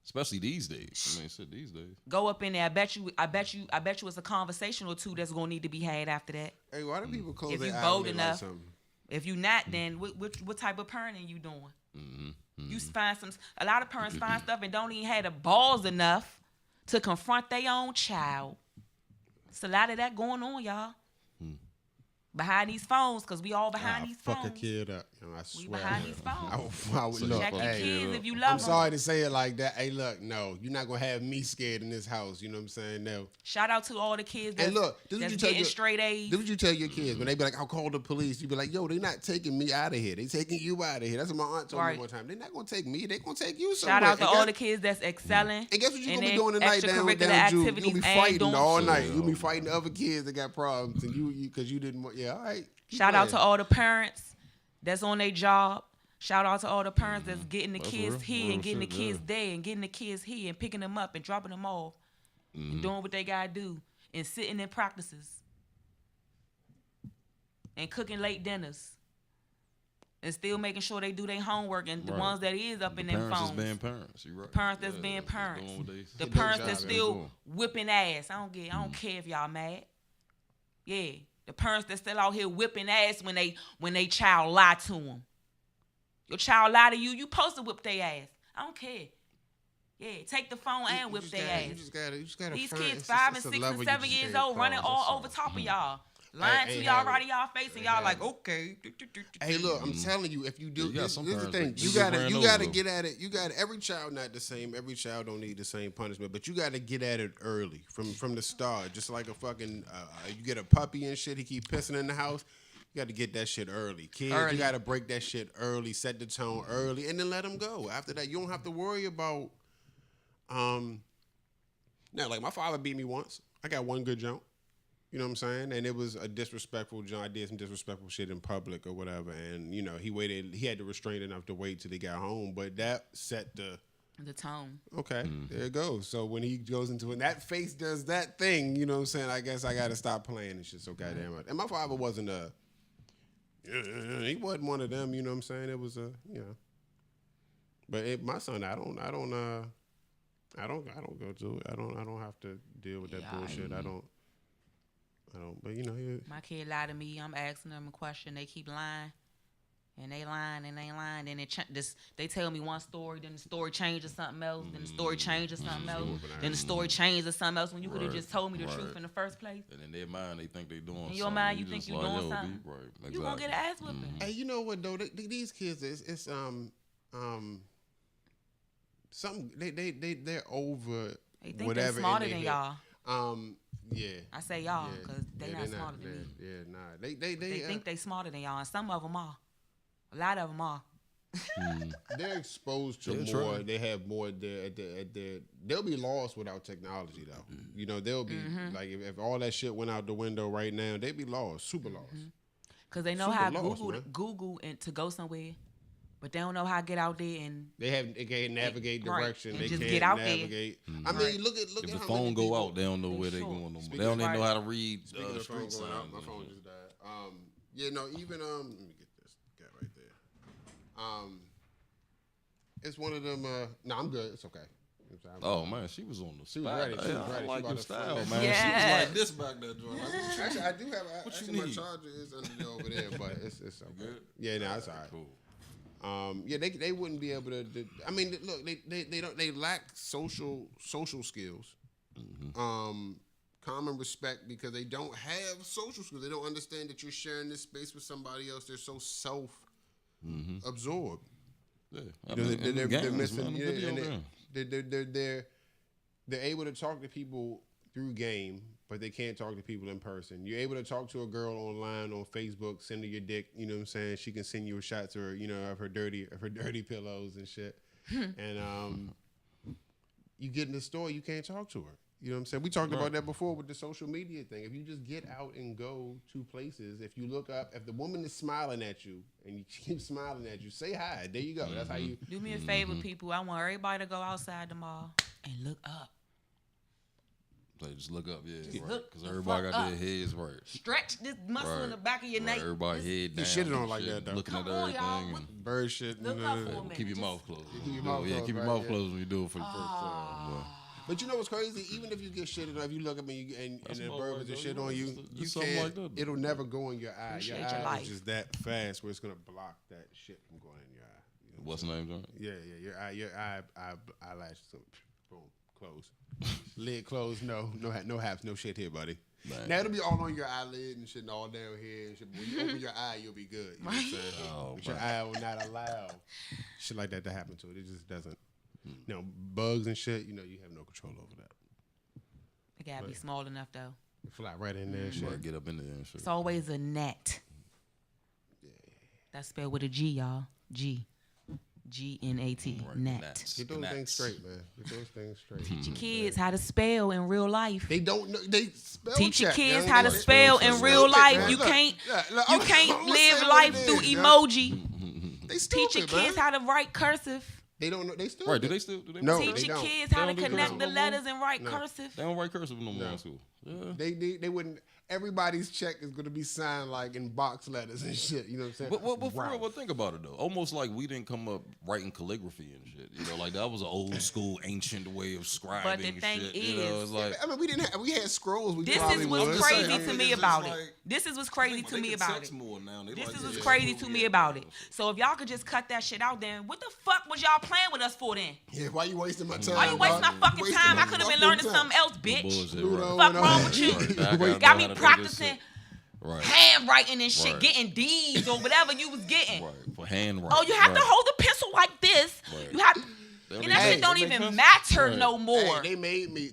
Especially these days. I mean, shit, these days. Go up in there. I bet you it's a conversation or two that's gonna need to be had after that. Hey, why do people close if their you eyes bold enough? Like if you not, then what type of parenting you doing? You find a lot of parents find stuff and don't even have the balls enough to confront their own child. It's a lot of that going on, y'all. Behind these phones, because we all behind these phones. Fuck a kid up. I swear. We behind these phones. I would look, check your kids if you love I'm sorry to say it like that. Hey, look, no, you're not going to have me scared in this house. You know what I'm saying? No. Shout out to all the kids that's, getting straight A's. This what you tell your kids. When they be like, I'll call the police. You be like, yo, they not taking me out of here. They taking you out of here. That's what my aunt told me one time. They're not going to take me. They going to take you somewhere. Shout out to all the kids that's excelling. And guess what you're going to be doing tonight down Jude? You're going to be fighting all night. You'll be fighting other kids that got problems. And you because you didn't want, all right. Shout out to all the parents that's on their job. Shout out to all the parents that's getting the kids here and getting the kids there and getting the kids here and picking them up and dropping them off and doing what they got to do and sitting in practices and cooking late dinners and still making sure they do their homework and the ones that is up in their phones. Parents that's being parents. You're right. Parents that's being parents. The parents that's still whipping ass. I don't care if y'all mad. Yeah. The parents that still out here whipping ass when they child lie to them. Your child lie to you, you supposed to whip their ass. I don't care. Yeah, take the phone and whip their ass. You just gotta These kids 5 and 6 and 7 years old running all over top of y'all. Lying to y'all right in y'all face and y'all like, okay. Hey, look, I'm telling you, if you do this is the thing. You gotta get at it. You got every child not the same. Every child don't need the same punishment, but you gotta get at it early from the start. Just like a fucking you get a puppy and shit, he keep pissing in the house. You got to get that shit early. Kids, you got to break that shit early, set the tone early, and then let them go. After that, you don't have to worry about. Now, like my father beat me once. I got one good jump. You know what I'm saying? And it was a disrespectful jump. I did some disrespectful shit in public or whatever. And, you know, he had the restraint enough to wait till he got home. But that set the tone. Okay, there it goes. So when he goes into it, that face does that thing, you know what I'm saying? I guess I got to stop playing and shit so goddamn much. And my father wasn't he wasn't one of them, you know what I'm saying? It was but my son, I don't go to it. I don't have to deal with that bullshit. I don't. But you know, my kid lie to me. I'm asking them a question. They keep lying, and they lying and they lying. Then they tell me one story, then the story changes something else. Then the story changes something else. Then the story changes something else. When you could have just told me the truth in the first place. And in their mind, they think they doing something. In your mind, you think you doing something. Right. Exactly. You gonna get an ass whipping. Hey, you know what though? These kids, it's something they're over. They think they're smarter than y'all. Yeah. I say y'all because they not smarter than me. Yeah, nah. They think they smarter than y'all, and some of them are. A lot of them are. They're exposed to more. They have more at their. They'll be lost without technology, though. You know, they'll be like if all that shit went out the window right now, they'd be lost, super lost. Because they know how Google and to go somewhere. But they don't know how to get out there and they can't navigate direction. And they just can't get out navigate. there. I mean, look if at the how phone many go people, out, they don't know where they going no more. They don't even know how to read. Speaking of the phone street going out, signs. my phone just died. Yeah, no, even let me get this guy right there. It's one of them. No, I'm good. It's okay. Oh man, she was on the. She was ready. She was ready. I like your style, man. Yes. She was like this back there, Jordan. Actually, I do have. What you my need? charger is under there over there, but it's okay. Good? Yeah, no, it's all right. Cool. Yeah, they wouldn't be able to. I mean, look, they lack social skills, common respect because they don't have social skills. They don't understand that you're sharing this space with somebody else. They're so absorbed. Yeah, They're missing. They're able to talk to people through game, but they can't talk to people in person. You're able to talk to a girl online on Facebook, send her your dick. You know what I'm saying? She can send you shots or of her dirty pillows and shit. And you get in the store, you can't talk to her. You know what I'm saying? We talked about that before with the social media thing. If you just get out and go to places, if you look up, if the woman is smiling at you and you keep smiling at you, say hi. There you go. That's how you do me a favor, people. I want everybody to go outside the mall and look up. Like just look up, Just right. look Because everybody got their heads right. Stretch this muscle in the back of your neck. Everybody head down. Shit don't like that though. Looking at everything. And bird shit. Look up for a minute. keep your mouth closed. Keep your mouth closed. Keep your mouth closed when you do it for the first time. But you know what's crazy? Even if you get shit enough, you look at me and the bird with the shit on you, you can't. Like that, it'll never go in your eye. Appreciate your your eye life. is just that fast where it's gonna block that shit from going in your eye. You know What's the name, John? Yeah. Your eyelashes, boom, closed. Lid closed. No haps, no shit here, buddy. Man. Now it'll be all on your eyelid and shit, and all down here and shit. But when you open your eye, you'll be good. You know what I'm saying? But your eye will not allow shit like that to happen to it. It just doesn't. You know, bugs and shit, you have no control over that. It gotta be small enough though. Fly right in there and shit. Get up in there and shit. It's always a net. Yeah. That's spelled with a G, y'all. G-N-A-T. Net. Get those things straight, man. Get those things straight. Teach your kids how to spell in real life. They don't know. They spell Teach your check. kids how to spell in real life. You can't live life through emoji. They stupid, Teach your kids how to write cursive. They don't know. They still right? Do they still? No, teach your kids how to connect the letters and write cursive. They don't write cursive no more in school. Yeah. They wouldn't. Everybody's check is going to be signed like in box letters and shit. You know what I'm saying? But for real, think about it though. Almost like we didn't come up writing calligraphy and shit. Like that was an old school, ancient way of scribing. But the thing shit. It's like we had scrolls. This is what's crazy to me about it. This is what's crazy to me about it. This is what's crazy to me about it. So if y'all could just cut that shit out, then what the fuck was y'all playing with us for then? Yeah, why you wasting my time? Why you wasting my fucking time? I could have been learning something else, bitch. Fuck wrong with you? Got me practicing handwriting and shit, getting D's or whatever you was getting. Right, for handwriting. Oh, you have to hold the pencil like this. You have, and that shit don't even matter no more. Hey,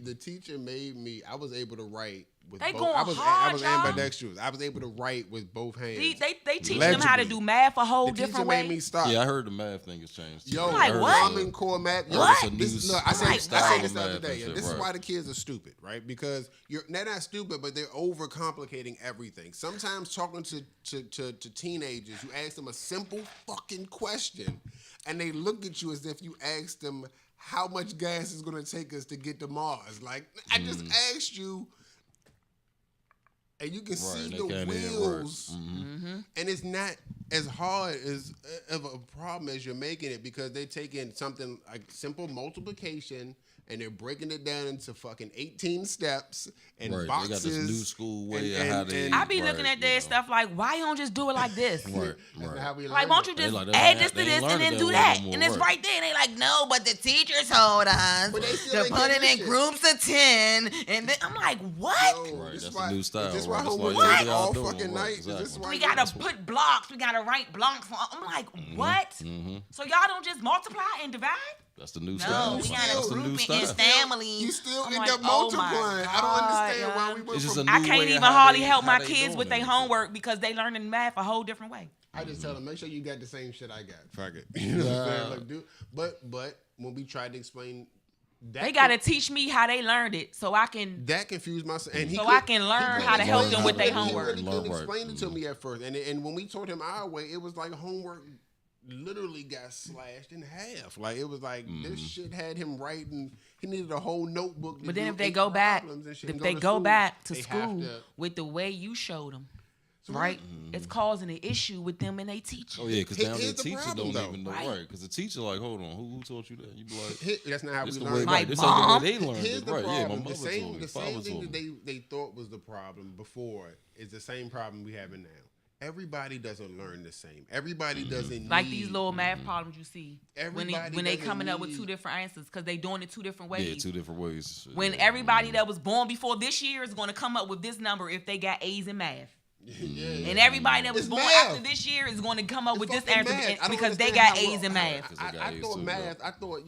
the teacher made me. I was able to write with they both. going I was hard, ambidextrous. I was able to write with both hands. They teach them how to do math a whole different way. Made me stop. Yeah, I heard the math thing has changed. Yo, like, what? Common Core math. What? I said this the other day, and this is right. why the kids are stupid, right? Because they're not stupid, but they're overcomplicating everything. Sometimes talking to teenagers, you ask them a simple fucking question, and they look at you as if you asked them how much gas is going to take us to get to Mars. Like, I just asked you, and you can see the wheels, and it's not as hard of a problem as you're making it, because they're taking something like simple multiplication and they're breaking it down into fucking 18 steps and boxes. They got this new school way of how they. I be looking at their stuff like, why you don't just do it like this? Right. Like, won't you just add this to this and then do that? And it's right there. And they like, no, but the teachers told us to put it in groups of 10. And then I'm like, what? Right, that's a new style. Is this why homework all fucking night? We gotta put blocks. We gotta write blocks. I'm like, what? So y'all don't just multiply and divide? That's the new style. No, we gotta group it in families. You still end up multiplying. I don't understand why we went from. I can't even hardly help my kids with their homework because they learning math a whole different way. I just tell them, make sure you got the same shit I got. Fuck it. You know what I'm saying? Like, but when we tried to explain that, they gotta teach me how they learned it so I can. That confused myself, and I can learn how to help them with their homework. He couldn't explain it to me at first, and when we taught him our way, it was like homework literally got slashed in half. Like, it was like this shit had him writing. He needed a whole notebook. But then if they go back to school with the way you showed them, right, it's causing an issue with them and they teaching. Oh yeah, because now the teacher don't even know, right? Because the teacher like, hold on, who taught you that? You be like, that's not how we learn. My mom. They learned Here's it, the right? problem. Yeah, my mother the same told me. the same thing that they thought was the problem before is the same problem we having now. Everybody doesn't learn the same. Everybody doesn't like these little math problems you see when they coming up with two different answers because they doing it two different ways. Yeah, two different ways. When everybody that was born before this year is going to come up with this number if they got A's in math. And everybody that was born after this year is going to come up with this answer because they got A's in math. I thought,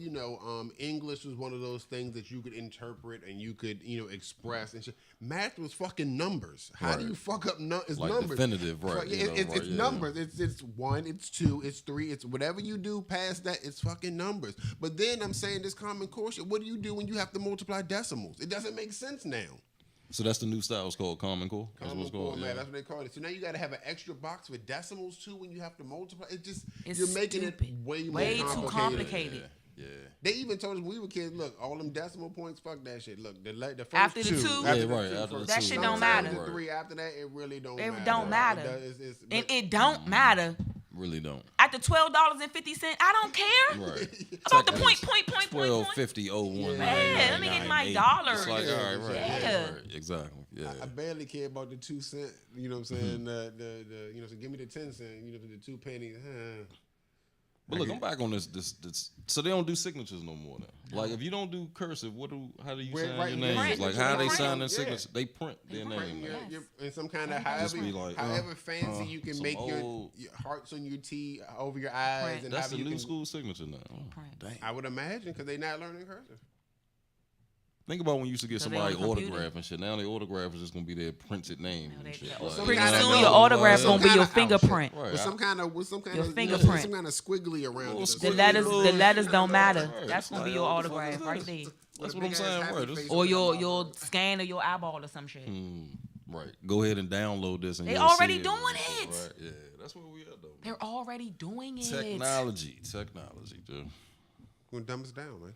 English was one of those things that you could interpret and you could, express and shit. Math was fucking numbers. How do you fuck up numbers? Definitive, right? It's numbers. It's 1, it's 2, it's 3, it's whatever you do past that, it's fucking numbers. But then I'm saying this Common Core shit, what do you do when you have to multiply decimals? It doesn't make sense now. So that's the new style. It's called Common Core. Common Core, man. That's what they call it. So now you got to have an extra box with decimals too when you have to multiply. You're making it way too complicated. Yeah. They even told us when we were kids, look, all them decimal points, fuck that shit. Look, the first after two. The two, after that shit don't matter. The 3 after that, it really don't matter. It don't matter. It don't matter. Really don't. At the $12.50, I don't care. Right. About the point. 12.50.01. Man, let me get my dollars. It's like, all right, Yeah. Exactly. Yeah. I barely care about the 2 cent. You know what I'm saying? So give me the 10 cent. The 2 pennies. But look, I'm back on this. So they don't do signatures no more now. Like, if you don't do cursive, how do you sign your names? Like, how they sign their signatures? They print their name. In some kind of however fancy you can make your hearts on your T over your eyes. And that's the new school signature now. Dang. I would imagine because they're not learning cursive. Think about when you used to get somebody autograph and shit. Now the autograph is just gonna be their printed name and shit. Pretty soon your autograph gonna be your fingerprint. With some kind of your fingerprint. Some kind of squiggly around it. The letters don't matter. That's gonna be your autograph right there. That's what I'm saying. Right. Or your scan of your eyeball or some shit. Right. Go ahead and download this. And they already doing it. Right. Yeah. That's where we at though. They're already doing it. Technology, dude. Gonna dumb us down, man.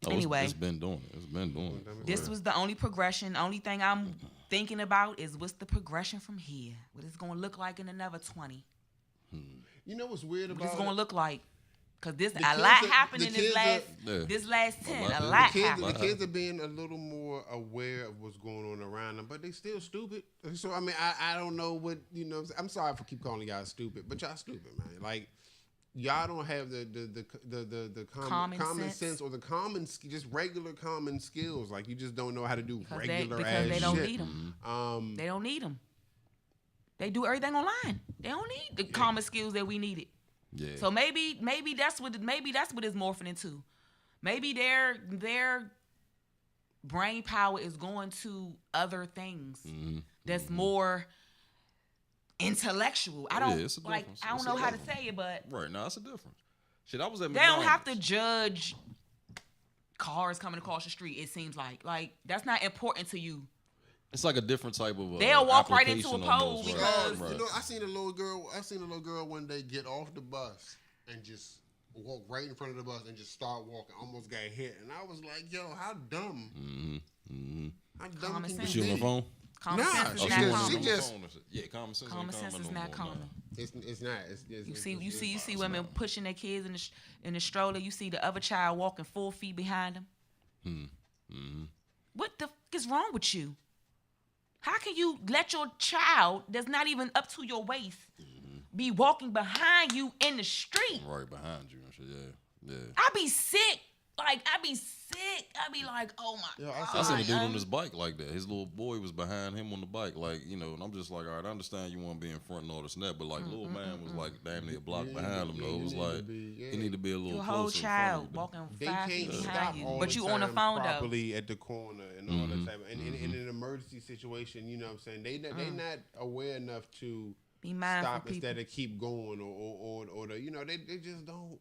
Anyway, it's been doing it. This was the only progression. Only thing I'm thinking about is what's the progression from here? What it's going to look like in another 20? You know what's weird about what it's going to look like? Because a lot happened in this last 10. A lot happened. The kids are being a little more aware of what's going on around them, but they still stupid. So, I mean, I don't know what, I'm sorry for keep calling y'all stupid, but y'all stupid, man. Like, y'all don't have the common sense or the just regular common skills. Like, you just don't know how to do regular ass shit. Because they don't need them. They don't need them. They do everything online. They don't need the common skills that we needed. Yeah. So maybe that's what it's morphing into. Maybe they're brain power is going to other things that's more intellectual. I don't I don't know how to say it, but right now it's a difference. Shit, I was at they McDonald's. don't have to judge cars coming across the street. It seems like that's not important to you. It's like a different type of. They'll walk right into a pole because you know I seen a little girl one day get off the bus and just walk right in front of the bus and just start walking. Almost got hit, and I was like, "Yo, how dumb? How dumb common can sense. you She on be?" the phone? Common sense is not common. Common sense. Common sense is not common. It's not. You see women pushing their kids in the stroller. You see the other child walking full feet behind them. What the f is wrong with you? How can you let your child that's not even up to your waist be walking behind you in the street? Right behind you and shit. Yeah. I be sick. I be like, oh my God. I seen a dude on this bike like that. His little boy was behind him on the bike, and I'm just like, all right, I understand you want to be in front and all this and that, but little man was like damn near a block behind him though. It was like he need to be a little closer. Your whole child walking 5 feet behind you, but you on the phone though. Properly at the corner and all that type of, and in an emergency situation, you know what I'm saying? They not aware enough to be mindful stop instead of keep going or they just don't.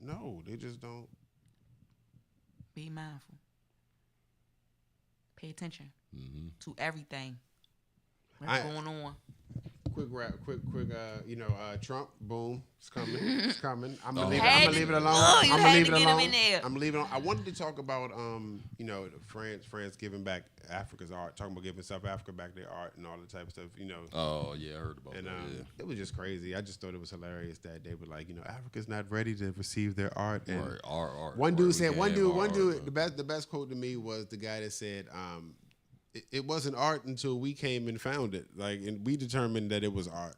No, they just don't. Be mindful. Pay attention to everything that's going on. Quick. Trump, boom, it's coming. It's coming. I'm gonna leave it alone. I'm gonna leave it alone. I'm leaving it. I wanted to talk about, France giving back Africa's art, talking about giving South Africa back their art and all the type of stuff. Oh yeah, I heard about that. Yeah. It was just crazy. I just thought it was hilarious that they were like, Africa's not ready to receive their art. And art. One dude said, the best quote to me was the guy that said, it wasn't art until we came and found it. And we determined that it was art.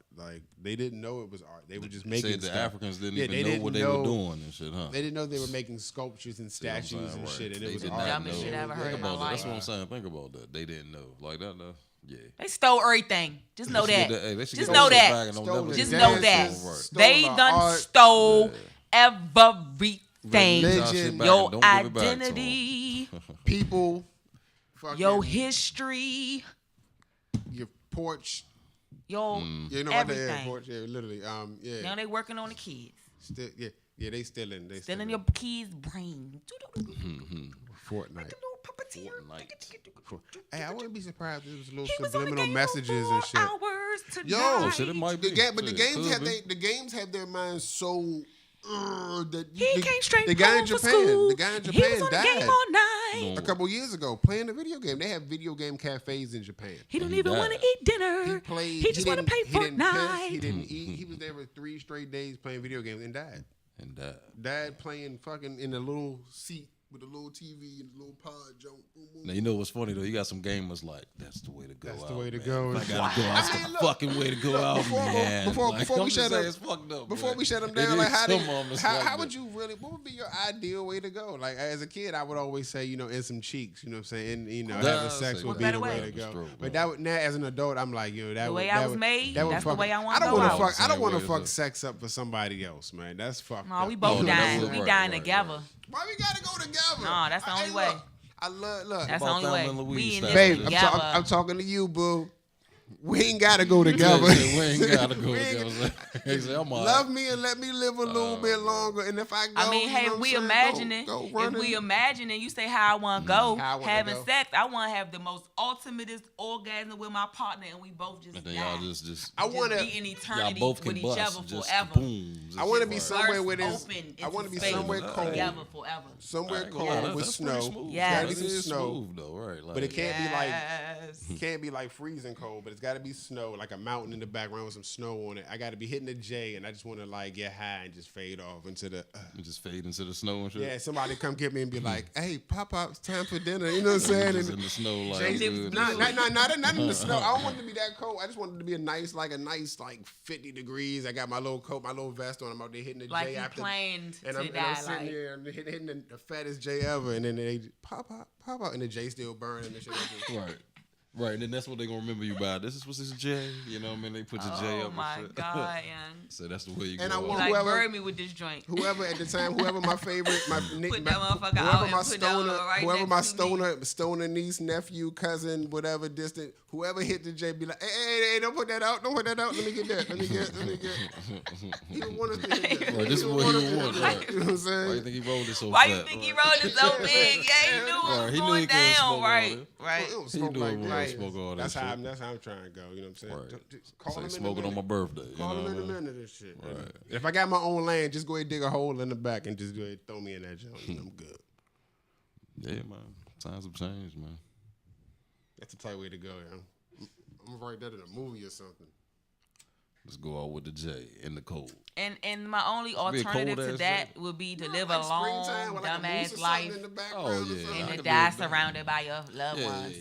They didn't know it was art. They were just making stuff. The Africans didn't even know what they were doing and shit, huh? They didn't know they were making sculptures and statues and shit, and it was art. Dumbest shit I ever heard in my life. That's what I'm saying. Think about that. They didn't know. Like that, yeah. They stole everything. Just know that. Just know that. Just know that. They done stole everything. Religion, your identity, people. Your history, your porch, everything. Porch, literally. Now they working on the kids. They stealing. They stealing your kids' brain. Fortnite. Hey, I wouldn't be surprised if it was little subliminal messages and shit. Shit, it might be. The games have their minds so. He came straight home from school. The guy in Japan he was on died the game all night. a couple years ago playing a video game. They have video game cafes in Japan. He don't even want to eat dinner. He just want to play Fortnite. He didn't eat. He was there for 3 straight days playing video games and died. Died playing fucking in a little seat with a little TV and a little pod jump. Boom, boom. Now you know what's funny though? You got some gamers like that's the way to go. That's the way to go. I gotta go. That's the fucking way to go out, man. Before we shut them, it's fucked up. Before we shut them down, like how would you really? What would be your ideal way to go? Like as a kid, I would always say, in some cheeks. You know what I'm saying? And having sex would be the way to go. But that would, now as an adult, I'm like, that the way I was made. That's the way I want to go out. I don't want to fuck sex up for somebody else, man. That's fucked. No, we both dying. We dying together. Why we gotta go together? No, that's the only way. Look. That's the only way. We in this babe, together. I'm talking to you, boo. We ain't gotta go together. We ain't gotta go together. Love me and let me live a little bit longer. And if I go, hey, if we imagining, you say how I want to go having sex, I want to have the most ultimatest orgasm with my partner, and we both just die. Y'all just I want to be in eternity with each other forever. I want to be somewhere where there's. I want to be somewhere cold. Together forever. Somewhere cold with snow. Yeah, gotta be some snow, right? But it can't be like freezing cold. But it's got to be snow, like a mountain in the background with some snow on it. I got to be hitting the J, and I just want to get high and just fade off into the. Just fade into the snow and shit. Yeah, somebody come get me and be like, "Hey, Pop, it's time for dinner." You know what I'm saying? Just in the snow, not in the snow. I don't want it to be that cold. I just want it to be a nice 50 degrees. I got my little coat, my little vest on. I'm out there hitting the J after, and I'm sitting here and hitting the fattest J ever, and then they pop out, and the J still burning and shit. Right. Right, and then that's what they're gonna remember you by. This J. You know what I mean? They put your J up. Oh my and shit. God, young. So that's the way you And go. I want Like, whoever bury me with this joint. Whoever at the time, whoever my favorite, Put that motherfucker out and put that stoner, right whoever my next to me. stoner niece, nephew, cousin, whatever distant, whoever hit the J, be like, hey, don't put that out, don't put that out. Let me get that. He would want us to hit that. Right, this is what he would want. Right. You know what I'm saying? Why you think he rolled it so Why flat? you think he rolled it so big? Yeah, he knew what was He knew going he couldn't down. smoke Right, all right. It was He smoke knew like it was that. smoke all that That's shit. how I'm trying to go. You know what I'm saying? Right. Call Say him in smoking a on my minute. birthday. Call him in a what I mean? minute and shit. Right. If I got my own land, just go ahead and dig a hole in the back and just go ahead and throw me in that joint. I'm good. Yeah, man. Times have changed, man. That's the tight way to go, yeah. I'm gonna write that in a movie or something. Let's go out with the J in the cold. And my only be a alternative to cold-ass that day. would be to You live know, a like long, springtime with like a moose or dumbass something life in the background Oh, or yeah. something. I and could to do die that. surrounded by your loved Yeah. ones.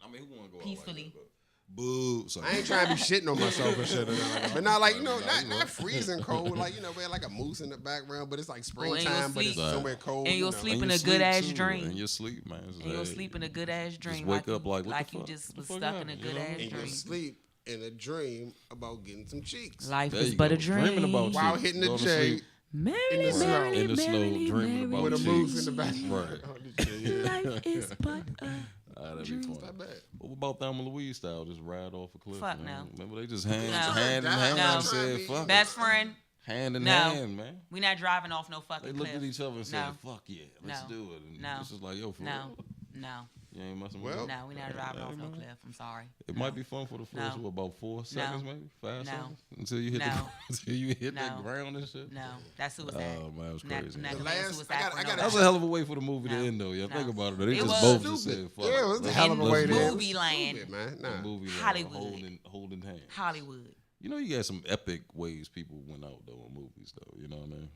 I mean, who want to go Peacefully. out like that? Boo. So, I ain't trying to be shitting on myself and shit, but not like Nah, not freezing cold, like we had like a moose in the background, but it's like springtime, but it's sleep. somewhere cold. And you'll you know. sleep And in you a good ass too. dream. And you sleep, man. And you'll sleep in a good ass dream. wake up like, what the you fuck? just What was the fuck stuck in a happened? good You know what I ass mean? And you'll dream. sleep in a dream about getting some cheeks Life There is you but go. a dream. Dreaming about while cheeks. hitting the Go to J sleep Merrily, snow. merrily, in the snow, merrily, dreaming about with a merrily. moose in the background. Right. Life is but a That'd be dream. fun. Not bad. What about Thelma Louise style? Just ride off a cliff. Fuck man? no. Remember they just hand No. in No. hand said, fuck Best it. friend. Hand in No. hand, man. We not driving off no They fucking looked cliff. at each other and said, No. fuck yeah, let's No. do it. And No. it's just like, yo, for No. real? No. You ain't messing Well, with No, we not driving Hey, off no man. cliff. I'm sorry. It might be fun for the first, No. about 4 seconds, maybe? 5 No. seconds? Until you hit, No. until you hit No. that ground and shit? No, that's suicide. Oh, man, it was Not- crazy. not man. The committing last- suicide I got- for I no got- That was a reason. hell of a way for the movie to No. end, though. Yeah, No. think about it. They It just was both just stupid. said, fuck Yeah, it was let's- a hell of a let's way to do it. end. Movie land. Stupid, man. The Nah. movie land, Hollywood. holding hands. Hollywood. You know, you got some epic ways people went out though in movies, though. You know what I mean?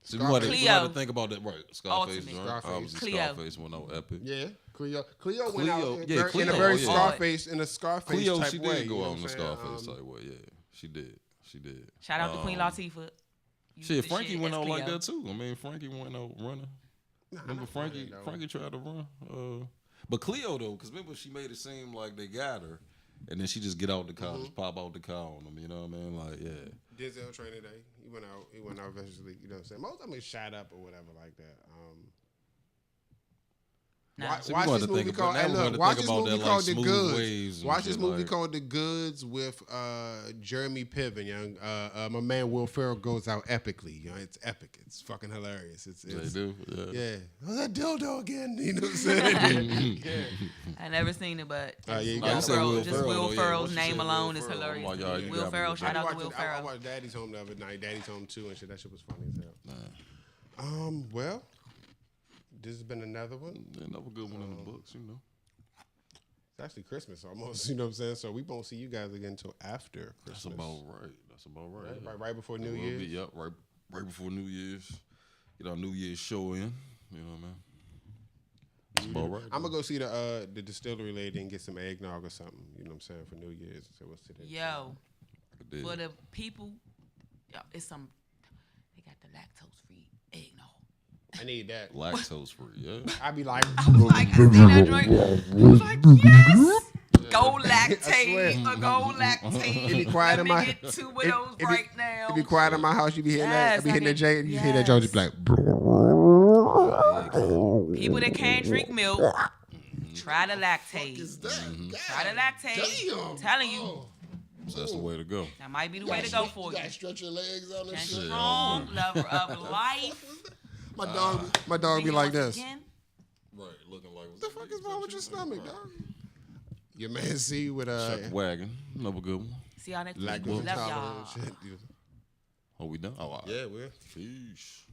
So Scarface. we had to think about that, right? Scarface, Ultimate. right? Scarface. Obviously, Cleo. Scarface went out epic. Yeah, Cleo went Cleo, out yeah, in Cleo, a very yeah. Scarface Cleo, type she way. did go you know out what in the I'm saying? Scarface type way. Yeah, she did. Shout out to Queen Latifah. You Shit, the Frankie shit went as out like Cleo. that too. I mean, Frankie went out running. Remember not Frankie? running, though. Frankie tried to run. But Cleo though, because remember she made it seem like they got her, and then she just get out the car, just pop out the car on them. You know what I mean? Like, yeah. Denzel Training Day. He went out eventually, you know what I'm saying? Most of them is shot up or whatever like that. No. See, we Watch wanted this to think movie about- called now we wanted to watch think this about movie that, like, called The smooth Goods. waves and Watch this shit, movie like- called The Goods with Jeremy Piven, young. My man Will Ferrell goes out epically. You know, it's epic. It's fucking hilarious. It's They do. Yeah. yeah. Oh, that dildo again. You know what I'm saying? yeah. I never seen it, but Yeah, you No, got you it. said Will just Ferrell, Will though, yeah. Ferrell's Once you name said alone Will is Ferrell, hilarious. I'm like, yo, you Will got me Ferrell, with shout that. out to Will I Ferrell. watched Daddy's Home the other night. Daddy's Home 2 and shit. That shit was funny as hell. Well, this has been another one. Another good one in the books, you know. It's actually Christmas almost, you know what I'm saying? So we won't see you guys again until after That's Christmas. about right. Yeah. Right before New We'll Year's. be, yep, right before New Year's. Get our New Year's show in. You know what I mean? That's about right. I'm gonna go see the distillery lady and get some eggnog or something. You know what I'm saying, for New Year's. So we'll sit there. Yo, Dig. for the people, it's some. They got the lactose-free eggnog. I need that. Lactose free, yeah. I be like, I was like, I seen that drink. I was like, yes. Go lactate. Go lactate. It be quiet Let in me my- get 2 of those right now. it be quiet in my house. You be hitting that. I Yes, be hitting I that J. You hear that yes. Joe just be like. People that can't drink milk, try to lactate. Try to lactate. Damn. I'm telling you, So that's the way to go. that might be the way to go for you. gotta stretch your legs on and And shit. strong lover of life. My dog be like Once this. again, Right, looking like What the fuck is wrong with your stomach, dog? Your man C with Chuck Wagon, another good one. see y'all next week. lactose Love intolerant y'all. and shit. Oh, we done? Oh, all right. Yeah, we're. Peace.